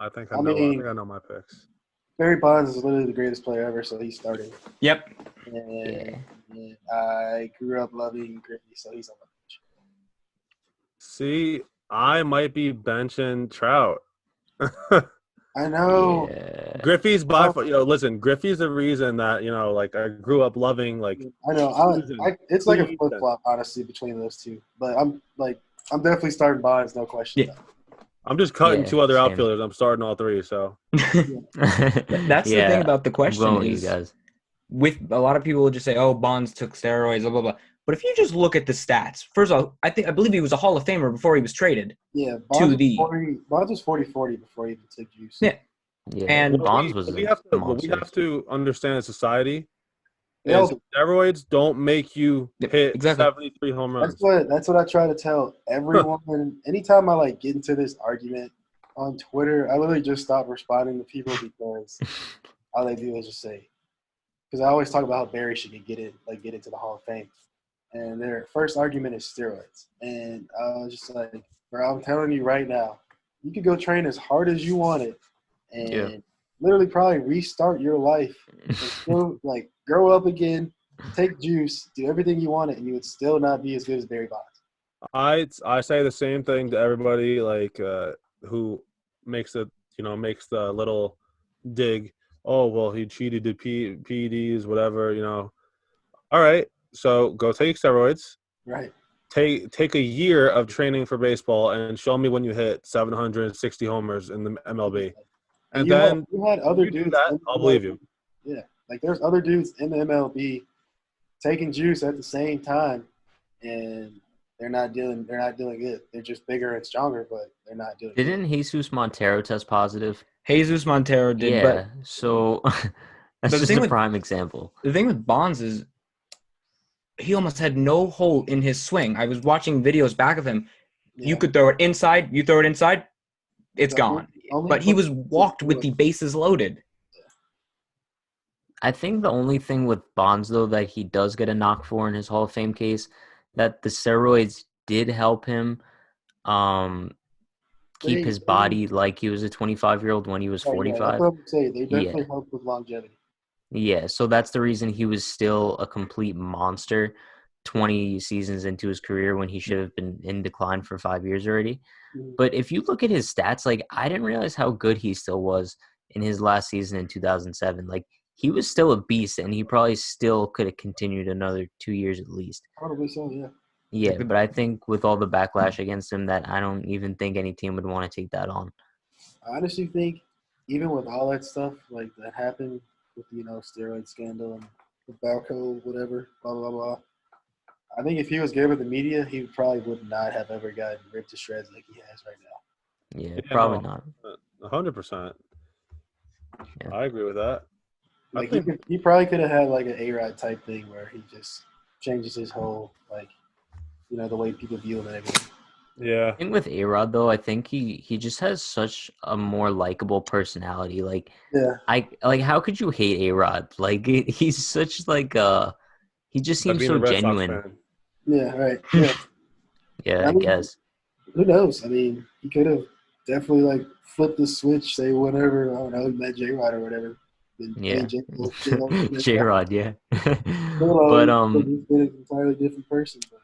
I think I know my picks. Barry Bonds is literally the greatest player ever, so he's starting. Yep. And I grew up loving Griffey, so he's on my bench. See, I might be benching Trout. I know. Yeah. Griffey's by far, listen, Griffey's the reason that, like I grew up loving like I know. It's like a flip flop, honestly, between those two. But I'm definitely starting Bonds, no question. Yeah. I'm just cutting Yeah, 2 other same. outfielders. I'm starting all 3, so That's the thing about the I'm question going with is you guys. with a lot of people will just say, "Oh, Bonds took steroids, blah blah blah." But if you just look at the stats, first of all, I believe he was a Hall of Famer before he was traded. Yeah, To Bonds was 40-40 before he even took juice. Yeah. Yeah, And Bonds was what a we monster. have to understand as society Yeah, is steroids don't make you Yep, hit exactly. 73 home runs. That's what I try to tell everyone. Anytime I get into this argument on Twitter, I literally just stop responding to people because all they do is just say, because I always talk about how Barry should get into the Hall of Fame, and their first argument is steroids, and I was just like, bro, I'm telling you right now, you could go train as hard as you wanted, and literally probably restart your life and still grow up again, take juice, do everything you wanted, and you would still not be as good as Barry Bonds. I say the same thing to everybody who makes the little dig. Oh well, he cheated to PEDs, whatever. All right, so go take steroids. Right. Take a year of training for baseball and show me when you hit 760 homers in the MLB. And you then had other dudes. I'll believe you. Yeah, there's other dudes in the MLB taking juice at the same time, and they're not doing good. They're just bigger and stronger, but they're not doing. Didn't Jesus Montero test positive? Jesus Montero did, Yeah, but so that's the just thing a with- prime example. the thing with Bonds is he almost had no hole in his swing. I was watching videos back of him. Yeah. You could throw it inside. You throw it inside, it's gone. But he was walked with the bases loaded. I think the only thing with Bonds, though, that he does get a knock for in his Hall of Fame case, that the steroids did help him keep his body like he was a 25-year-old when he was 45. Yeah, that's what I'm saying. They definitely help with longevity. Yeah, so that's the reason he was still a complete monster 20 seasons into his career when he should have been in decline for 5 years already. Mhm. But if you look at his stats, I didn't realize how good he still was in his last season in 2007. He was still a beast, and he probably still could have continued another 2 years at least. Probably so, yeah. Yeah, but I think with all the backlash against him that I don't even think any team would want to take that on. I honestly think even with all that stuff that happened with steroid scandal and the Balco, whatever, blah blah blah. I think if he was good with the media, he probably would not have ever gotten ripped to shreds like he has right now. Yeah, probably not. 100%. Yeah. I agree with that. He probably could have had an A-Rod type thing where he just changes his whole the way people view him and everything. Yeah. I think with A-Rod, though, I think he just has such a more likable personality. How could you hate A-Rod? He's such he just seems so genuine. Yeah, right. Yeah. Yeah, I guess. Who knows? I mean, he could have definitely flipped the switch, say whatever. I don't know, he met J-Rod or whatever. Yeah. J-Rod, yeah. But he's been an entirely different person. But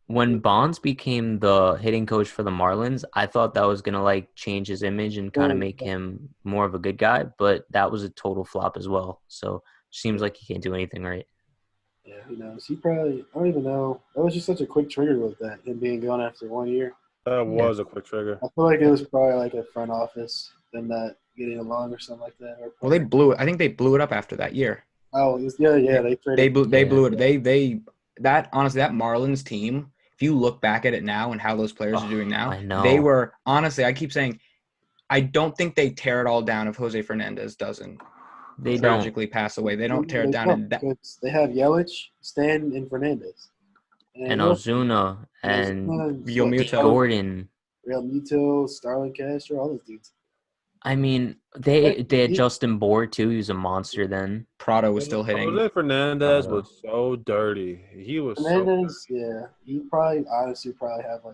when Bonds became the hitting coach for the Marlins, I thought that was gonna change his image and kind of make him more of a good guy, but that was a total flop as well. So seems like he can't do anything right. Yeah, who knows? He probably – I don't even know. That was just such a quick trigger with that, him being gone after 1 year. That was a quick trigger. I feel like it was probably a front office, them not getting along or something like that. Well, they blew it. I think they blew it up after that year. Oh, it was, yeah. They blew it. That Marlins team, if you look back at it now and how those players are doing now, I know. They were – honestly, I keep saying I don't think they tear it all down if Jose Fernandez doesn't. They tragically pass away. They don't tear it down. And they have Yelich, Stan, and Fernandez. And Ozuna and Realmuto. Gordon. Realmuto, Starlin Castro, all those dudes. I mean, they had Justin Bour, too. He was a monster then. Prado was still hitting. Jose Fernandez was so dirty. He was Fernandez, yeah. He honestly probably have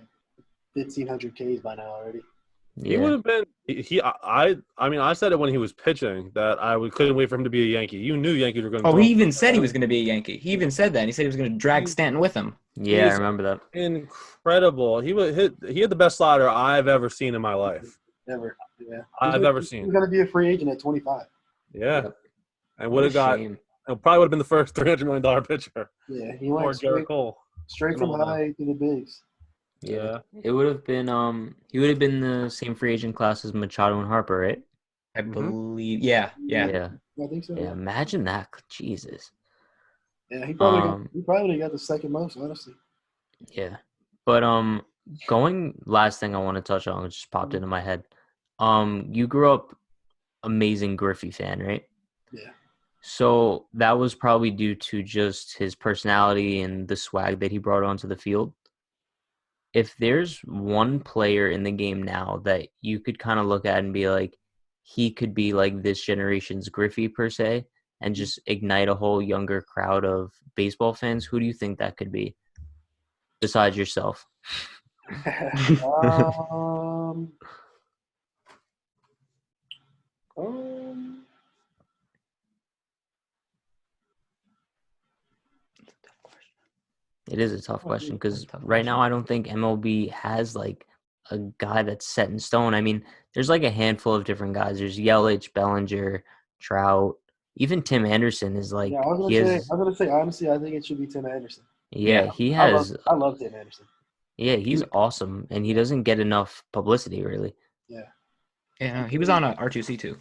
1,500 Ks by now already. He would have been. I mean, I said it when he was pitching that couldn't wait for him to be a Yankee. You knew Yankees were going to. Oh, throw he him. even said he was going to be a Yankee. He even said that. And he said he was going to drag Stanton with him. Yeah, I He's remember that. incredible. He had the best slider I've ever seen in my life. Ever. Yeah. I've ever seen. He's going to be a free agent at 25. Yeah, and What would a have got. shame. Probably would have been the first $300 million pitcher. Yeah, he Or went Garrett Cole. straight from high to the bigs. Yeah. It would have been he would have been the same free agent class as Machado and Harper, right? I believe. Yeah. Yeah. I think so. Yeah, imagine that. Jesus. Yeah, he probably got the second most, honestly. Yeah. But last thing I want to touch on, which just popped into my head. You grew up amazing Griffey fan, right? Yeah. So that was probably due to just his personality and the swag that he brought onto the field. If there's one player in the game now that you could kind of look at and be like, he could be like this generation's Griffey per se, and just ignite a whole younger crowd of baseball fans, who do you think that could be besides yourself? It is a tough question because right now I don't think MLB has like a guy that's set in stone. I mean, there's like a handful of different guys. There's Yelich, Bellinger, Trout, even Tim Anderson is like. Yeah, I was gonna say honestly, I think it should be Tim Anderson. Yeah, he has. I love Tim Anderson. Yeah, he's awesome, and he doesn't get enough publicity, really. Yeah. Yeah, he was on a R2C too.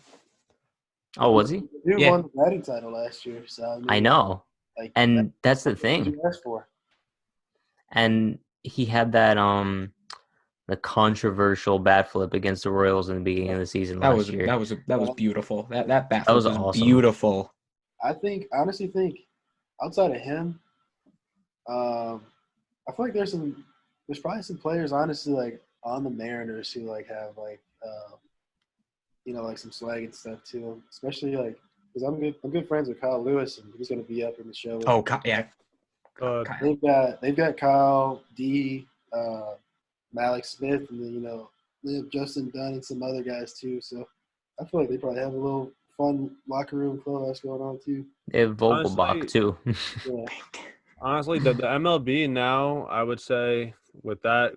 Oh, was he? He won the batting title last year, so I know. Like, and that's the thing. What you asked for. And he had that the controversial bat flip against the Royals in the beginning of the season last year. That was beautiful. That bat flip was was awesome. Beautiful. I honestly think outside of him, I feel like there's probably some players honestly like on the Mariners who like have like like some swag and stuff too, especially like because I'm good friends with Kyle Lewis and he's gonna be up in the show. Oh yeah. They've got Kyle D, Malik Smith, and then they have Justin Dunn and some other guys too. So I feel like they probably have a little fun locker room clubhouse going on too. They have Vogelbach too. Yeah. Honestly, the MLB now, I would say, with that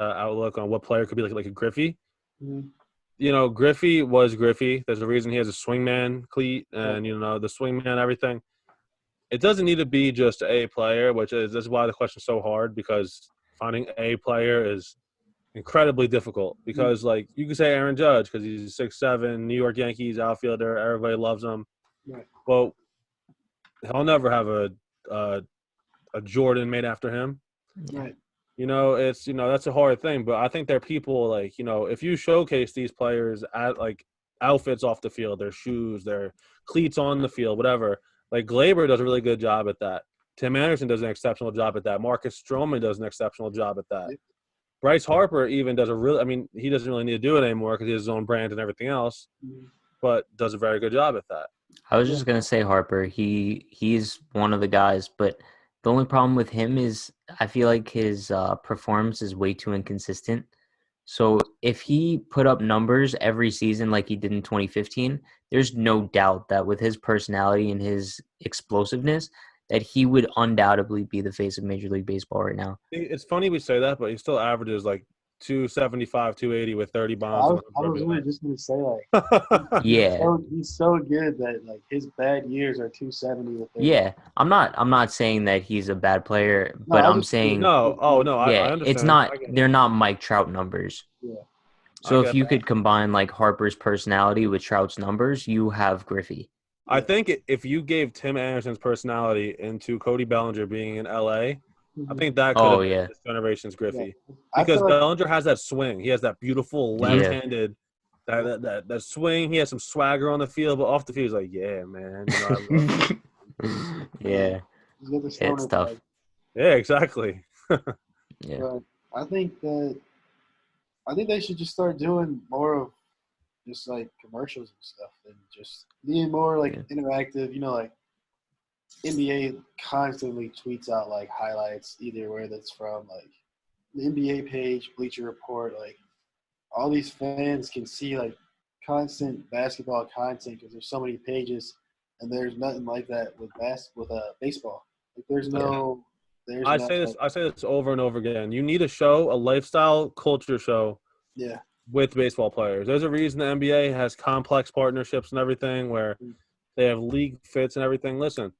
outlook on what player could be like a Griffey. Mm-hmm. Griffey was Griffey. There's a reason he has a swingman cleat and the swingman everything. It doesn't need to be just a player, this is why the question's so hard because finding a player is incredibly difficult. Because like you could say Aaron Judge because he's 6'7", New York Yankees outfielder, everybody loves him. Right. Well, he'll never have a Jordan made after him. Right. It's that's a hard thing, but I think there are people like if you showcase these players at like outfits off the field, their shoes, their cleats on the field, whatever. Like Glaber does a really good job at that. Tim Anderson does an exceptional job at that. Marcus Stroman does an exceptional job at that. Bryce Harper even does he doesn't really need to do it anymore because he has his own brand and everything else, but does a very good job at that. I was just gonna say Harper. He's one of the guys, but the only problem with him is I feel like his performance is way too inconsistent. So if he put up numbers every season like he did in 2015, there's no doubt that with his personality and his explosiveness, that he would undoubtedly be the face of Major League Baseball right now. It's funny we say that, but he still averages like 275, 280 with 30 bombs. I was really just going to say like, yeah, he's so good that like his bad years are 270 with 30. Yeah, I'm not saying that he's a bad player, but I'm saying no. Oh no, yeah, I understand. it's not. They're not Mike Trout numbers. Yeah. So if you could combine like Harper's personality with Trout's numbers, you have Griffey. I think if you gave Tim Anderson's personality into Cody Bellinger being in LA, I think that could have been this generation's Griffey. Yeah. Because Bellinger has that swing. He has that beautiful left-handed that swing. He has some swagger on the field, but off the field he's like, yeah, man. Yeah. It's tough. Yeah, exactly. Yeah. But I think they should just start doing more of just like commercials and stuff and just being more like interactive, like NBA constantly tweets out like highlights either where that's from, like the NBA page, Bleacher Report, like all these fans can see like constant basketball content because there's so many pages, and there's nothing like that with baseball. Like there's I no say this. I say this over and over again. You need a lifestyle culture show yeah with baseball players. There's a reason the NBA has complex partnerships and everything where they have league fits and everything. Listen,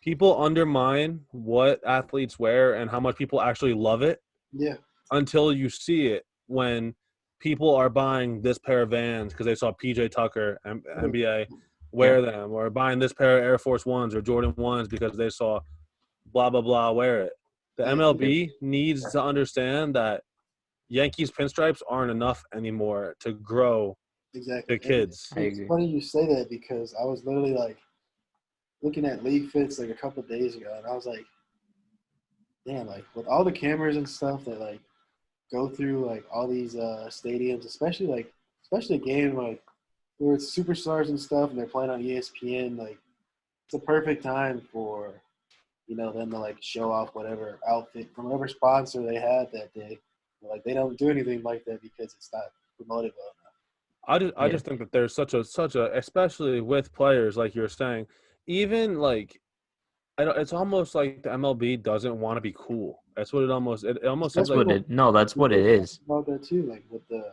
people undermine what athletes wear and how much people actually love it yeah until you see it when people are buying this pair of Vans because they saw PJ Tucker, NBA, wear them, or buying this pair of Air Force Ones or Jordan 1s because they saw blah, blah, blah wear it. The yeah. MLB needs to understand that Yankees pinstripes aren't enough anymore to grow Exactly. the kids. I It's agree. funny you say that because I was literally like looking at league fits like a couple of days ago, and I was like, damn, like with all the cameras and stuff that like go through like all these stadiums, especially a game like where it's superstars and stuff, and they're playing on ESPN. Like it's a perfect time for them to like show off whatever outfit from whatever sponsor they had that day. Like they don't do anything like that because it's not promoted well enough. I just think that there's such a especially with players like you're saying, even like it's almost like the MLB doesn't want to be cool. That's what it almost seems That's like. what it. No, that's what it We talked is. about that too, like with the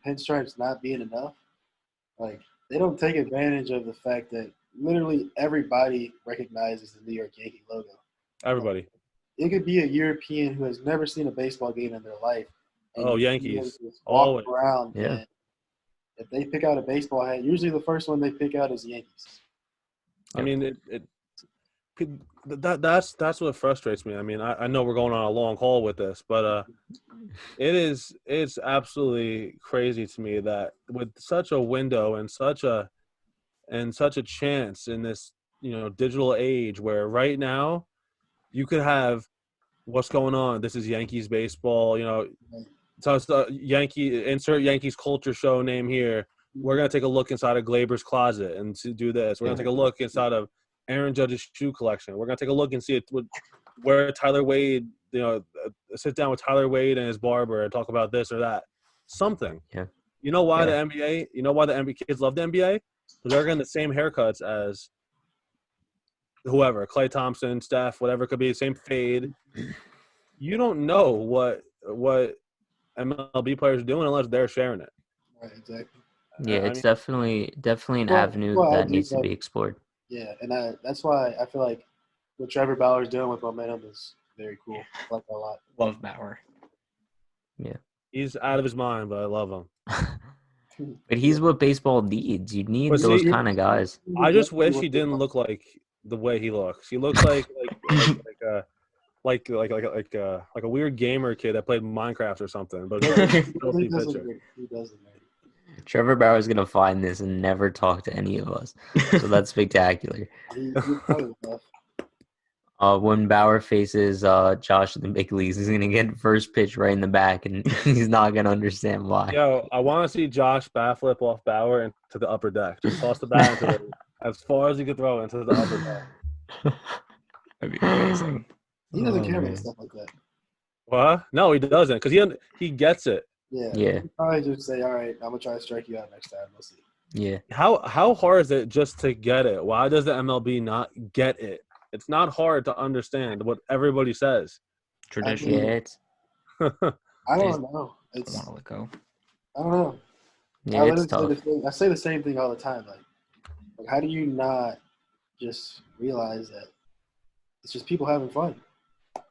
pinstripes not being enough. Like they don't take advantage of the fact that literally everybody recognizes the New York Yankee logo. Everybody. It could be a European who has never seen a baseball game in their life, and Oh, you see them Yankees. just walk Always. around. Yeah. And if they pick out a baseball hat, usually the first one they pick out is the Yankees. I mean, that's what frustrates me. I mean, I know we're going on a long haul with this, but it's absolutely crazy to me that with such a window and such a chance in this digital age where right now you could have what's going on. This is Yankees baseball. So it's the insert Yankees culture show name here. We're gonna take a look inside of Glaber's closet and to do this. We're gonna take a look inside of Aaron Judge's shoe collection. We're gonna take a look and see where Tyler Wade, sit down with Tyler Wade and his barber and talk about this or that. Something. Yeah. You know why Yeah. the NBA? You know why the NBA kids love the NBA? Because they're getting the same haircuts as whoever, Klay Thompson, Steph, whatever it could be, same fade. You don't know what MLB players are doing unless they're sharing it. Right, exactly. Yeah, I it's mean, definitely an Well, avenue I that do needs to be like, explored. yeah, and that's why I feel like what Trevor Bauer's doing with momentum is very cool. I like that a lot. Love Bauer. he's out of his mind, but I love him. But he's what baseball needs. You need But those see, kind of guys. I just wish he didn't look like the way he looks. He looks like a weird gamer kid that played Minecraft or something. But he's a filthy He doesn't. pitcher. He doesn't. Trevor Bauer is gonna find this and never talk to any of us. So that's spectacular. He's probably enough. When Bauer faces Josh in the big leagues, he's gonna get first pitch right in the back, and he's not gonna understand why. Yo, I want to see Josh bat flip off Bauer into the upper deck. Just toss the bat as far as he could throw into the upper deck. That'd be amazing. He doesn't care man. about stuff like that. What? No, he doesn't, because he gets it. Yeah. Yeah. He'd probably just say, "All right, I'm gonna try to strike you out next time. We'll see." Yeah. How hard is it just to get it? Why does the MLB not get it? It's not hard to understand what everybody says. Tradition. Yeah. It's I don't know. I want to let go. I don't know. yeah. It's tough. I say the same thing all the time. Like, how do you not just realize that it's just people having fun?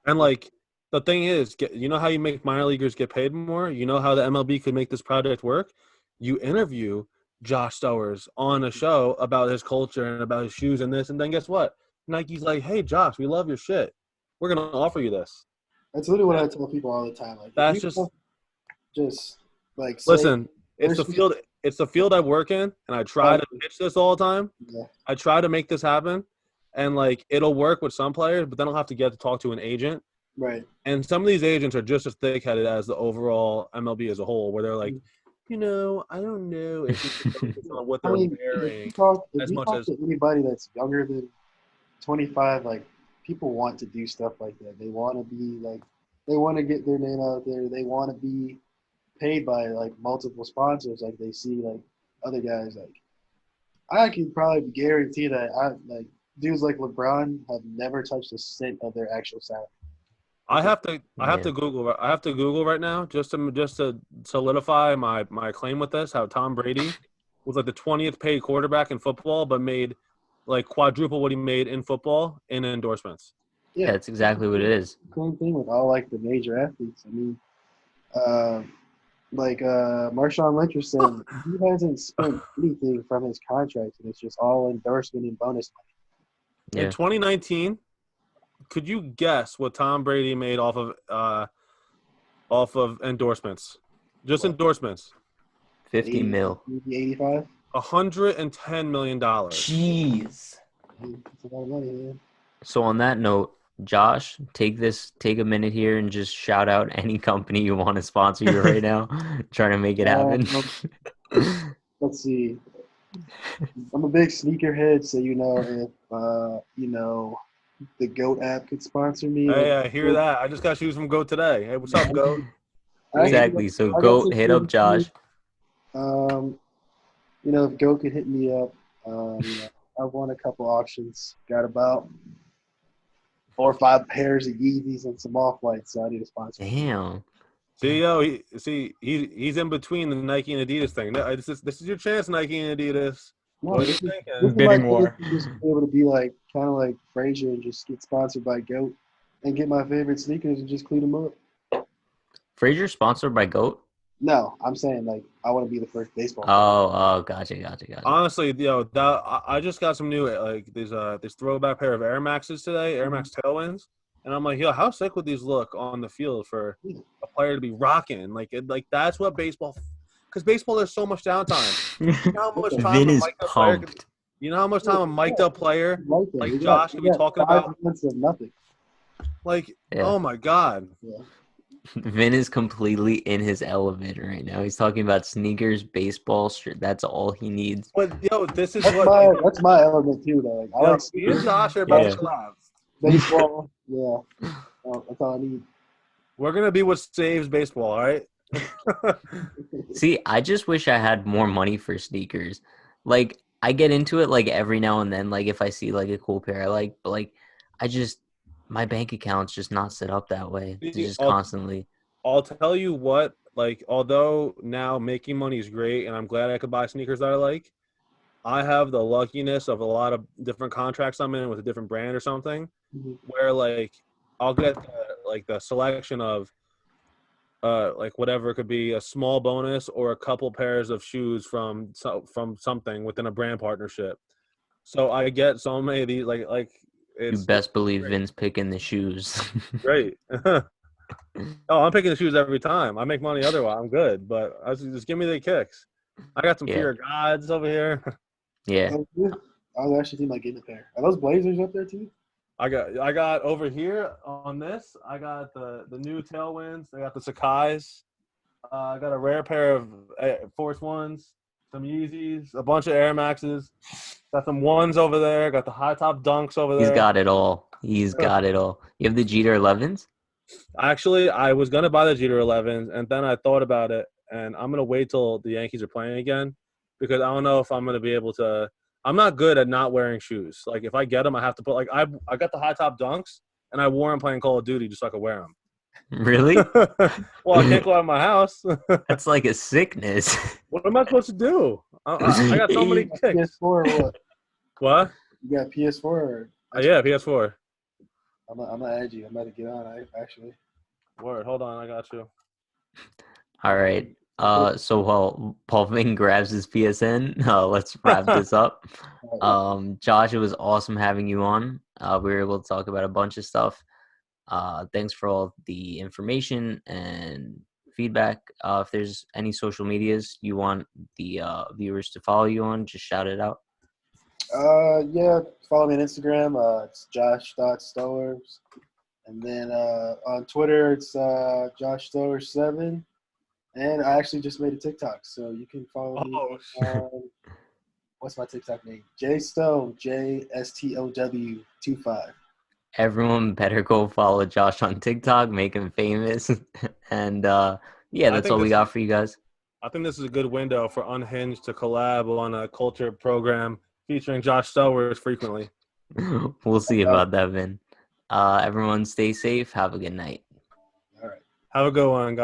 And like the thing is, you know how you make minor leaguers get paid more? You know how the MLB could make this project work? You interview Josh Stowers on a show about his culture and about his shoes and this, and then guess what? Nike's like, hey, Josh, we love your shit. We're going to offer you this. That's literally what I tell people all the time. Like, if That's you just like say, listen, it's the field I work in, and I try to pitch this all the time. Yeah. I try to make this happen, and like it'll work with some players, but then I'll have to get to talk to an agent. Right. And some of these agents are just as thick-headed as the overall MLB as a whole, where they're like, I don't know if you should focus on what they're wearing If you talk as much as to anybody that's younger than 25, like people want to do stuff like that. They want to be like, they want to get their name out there. They want to be paid by like multiple sponsors. Like they see like other guys. Like I can probably guarantee that dudes like LeBron have never touched a cent of their actual salary. I have to Yeah. Google right now just to solidify my claim with this. How Tom Brady was like the 20th paid quarterback in football, but made like quadruple what he made in football in endorsements. Yeah, that's exactly what it is. Same thing with all like the major athletes. I mean, Marshawn Lynch was saying, he hasn't spent anything from his contract, and it's just all endorsement and bonus money. In Yeah. 2019, could you guess what Tom Brady made off of endorsements? Just endorsements. 50 mil. 85. $110 million. Jeez. That's a lot of money, man. So on that note, Josh, take a minute here and just shout out any company you want to sponsor you right now. Trying to make it happen. Let's see. I'm a big sneakerhead, so if the GOAT app could sponsor me. Hey, I hear that. I just got shoes from Goat today. Hey, what's up, Goat? Exactly. So go hit up Josh. If GOAT could hit me up, I've won a couple auctions. Got about 4 or 5 pairs of Yeezys and some off-whites, so I need a sponsor. Damn. He's in between the Nike and Adidas thing. No, this is your chance, Nike and Adidas. No, What are you this is thinking? Bidding my war. chance to just be able to be like kind of like Frazier and just get sponsored by GOAT and get my favorite sneakers and just clean them up. Frazier sponsored by GOAT? No, I'm saying like I want to be the first baseball player. Oh, gotcha. Honestly, I just got some new this throwback pair of Air Maxes today, Air Max Tailwinds, and I'm like, how sick would these look on the field for a player to be rocking? Like that's what baseball, because baseball there's so much downtime. You know how much time Vin is pumped. A mic'd up player like Josh could be talking 5 about? months of nothing. Like, Yeah. oh my God. Yeah. Vin is completely in his element right now. He's talking about sneakers, baseball. That's all he needs. But this is That's my element too. Though. Like I like me and Josh are about Yeah. to collab. baseball. Yeah, that's all I need. We're gonna be what saves baseball, all right? See, I just wish I had more money for sneakers. Like, I get into it like every now and then, like if I see like a cool pair I like, but like my bank account's just not set up that way. It's just constantly. I'll tell you what, like, although now making money is great and I'm glad I could buy sneakers that I like, I have the luckiness of a lot of different contracts I'm in with a different brand or something, where like I'll get the selection of like whatever it could be, a small bonus or a couple pairs of shoes from something within a brand partnership. So I get so many of these like it's You best believe Vin's picking the shoes. great. Oh, I'm picking the shoes every time. I make money otherwise. I'm good, but just give me the kicks. I got some Fear of Gods over here. Yeah. I was actually thinking about getting a pair. Are those Blazers up there too? I got over here on this. I got the new Tailwinds. I got the Sakai's. I got a rare pair of Force Ones, some Yeezys, a bunch of Air Maxes. Got some ones over there. Got the high top dunks over there. He's got it all. He's got it all. You have the Jeter 11s? Actually, I was gonna buy the Jeter 11s, and then I thought about it, and I'm gonna wait till the Yankees are playing again, because I don't know if I'm gonna be able to. I'm not good at not wearing shoes. Like if I get them, I have to put like I got the high top dunks, and I wore them playing Call of Duty just so I could wear them. Really? Well, I can't go out of my house. That's like a sickness. What am I supposed to do? I got so many kicks. PS4 or what? What? You got PS4 or? Yeah, PS4. I'm gonna add you. I'm about to get on. Actually. Word. Hold on, I got you. All right. So while Paul Ving grabs his PSN, let's wrap this up. Josh, it was awesome having you on. We were able to talk about a bunch of stuff. Thanks for all the information and feedback. If there's any social medias you want the viewers to follow you on, just shout it out. Yeah, follow me on Instagram. It's Josh.Stowers. And then on Twitter, it's Josh Stowers 7. And I actually just made a TikTok, so you can follow me. What's my TikTok name? JStow, JSTOW 25. Everyone better go follow Josh on TikTok, make him famous. And Yeah, I that's think all we this got for you guys. I think this is a good window for Unhinged to collab on a culture program featuring Josh Stowers frequently. We'll see about that, Vin. Everyone stay safe. Have a good night. All right. Have a good one, guys.